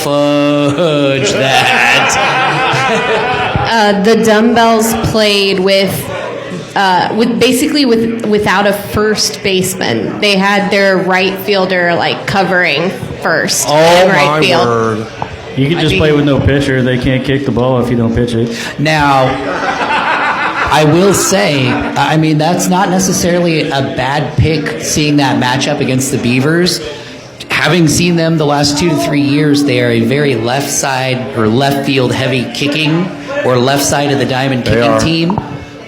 fudge that. The Dumbbells played without a first baseman. They had their right fielder covering first. Right field. Word. You can just play with no pitcher. They can't kick the ball if you don't pitch it. Now, I will say, I mean, that's not necessarily a bad pick seeing that matchup against the Beavers. Having seen them the last 2 to 3 years, they are a very left side or left field heavy kicking or left side of the diamond kicking team.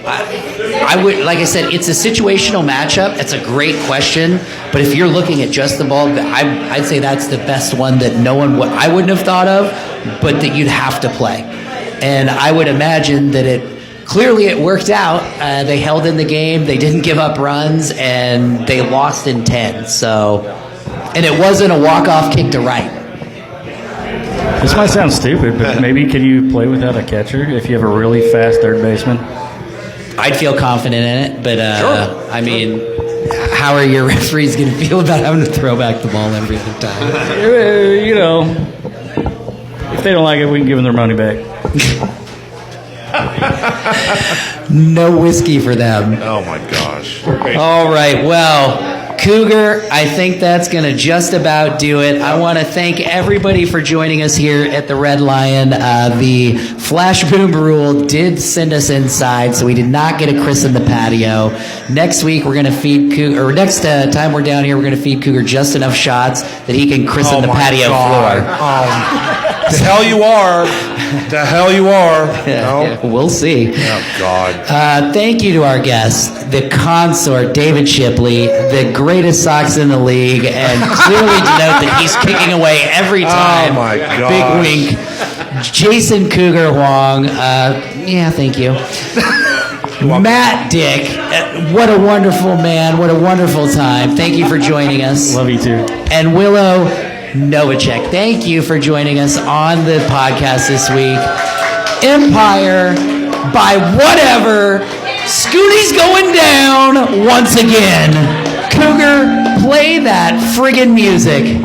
I would, like I said, it's a situational matchup. It's a great question, but if you're looking at just the ball, I'd say that's the best one that I wouldn't have thought of, but that you'd have to play. And I would imagine that it worked out. They held in the game, they didn't give up runs, and they lost in 10. So, and it wasn't a walk-off kick to right. This might sound stupid, but maybe can you play without a catcher if you have a really fast third baseman? I'd feel confident in it, but I mean, how are your referees going to feel about having to throw back the ball every time? You know, if they don't like it, we can give them their money back. No whiskey for them. Oh my gosh. All right, well, Cougar, I think that's going to just about do it. I want to thank everybody for joining us here at the Red Lion. The Flash Boom rule did send us inside, so we did not get to christen the patio. Next week, we're going to feed Cougar, or next time we're down here, we're going to feed Cougar just enough shots that he can christen the patio floor. The hell you are. The hell you are. Yeah, we'll see. Oh, God. Thank you to our guest, the consort, David Shipley, the greatest socks in the league, and clearly denote that he's kicking away every time. Oh, my God. Big wink. Jason Cougar Huang. Yeah, thank you. Matt Dick, what a wonderful man. What a wonderful time. Thank you for joining us. Love you too. And Willow Novacek, thank you for joining us on the podcast this week. Empire, by whatever, Scooty's going down once again. Cougar, play that friggin' music.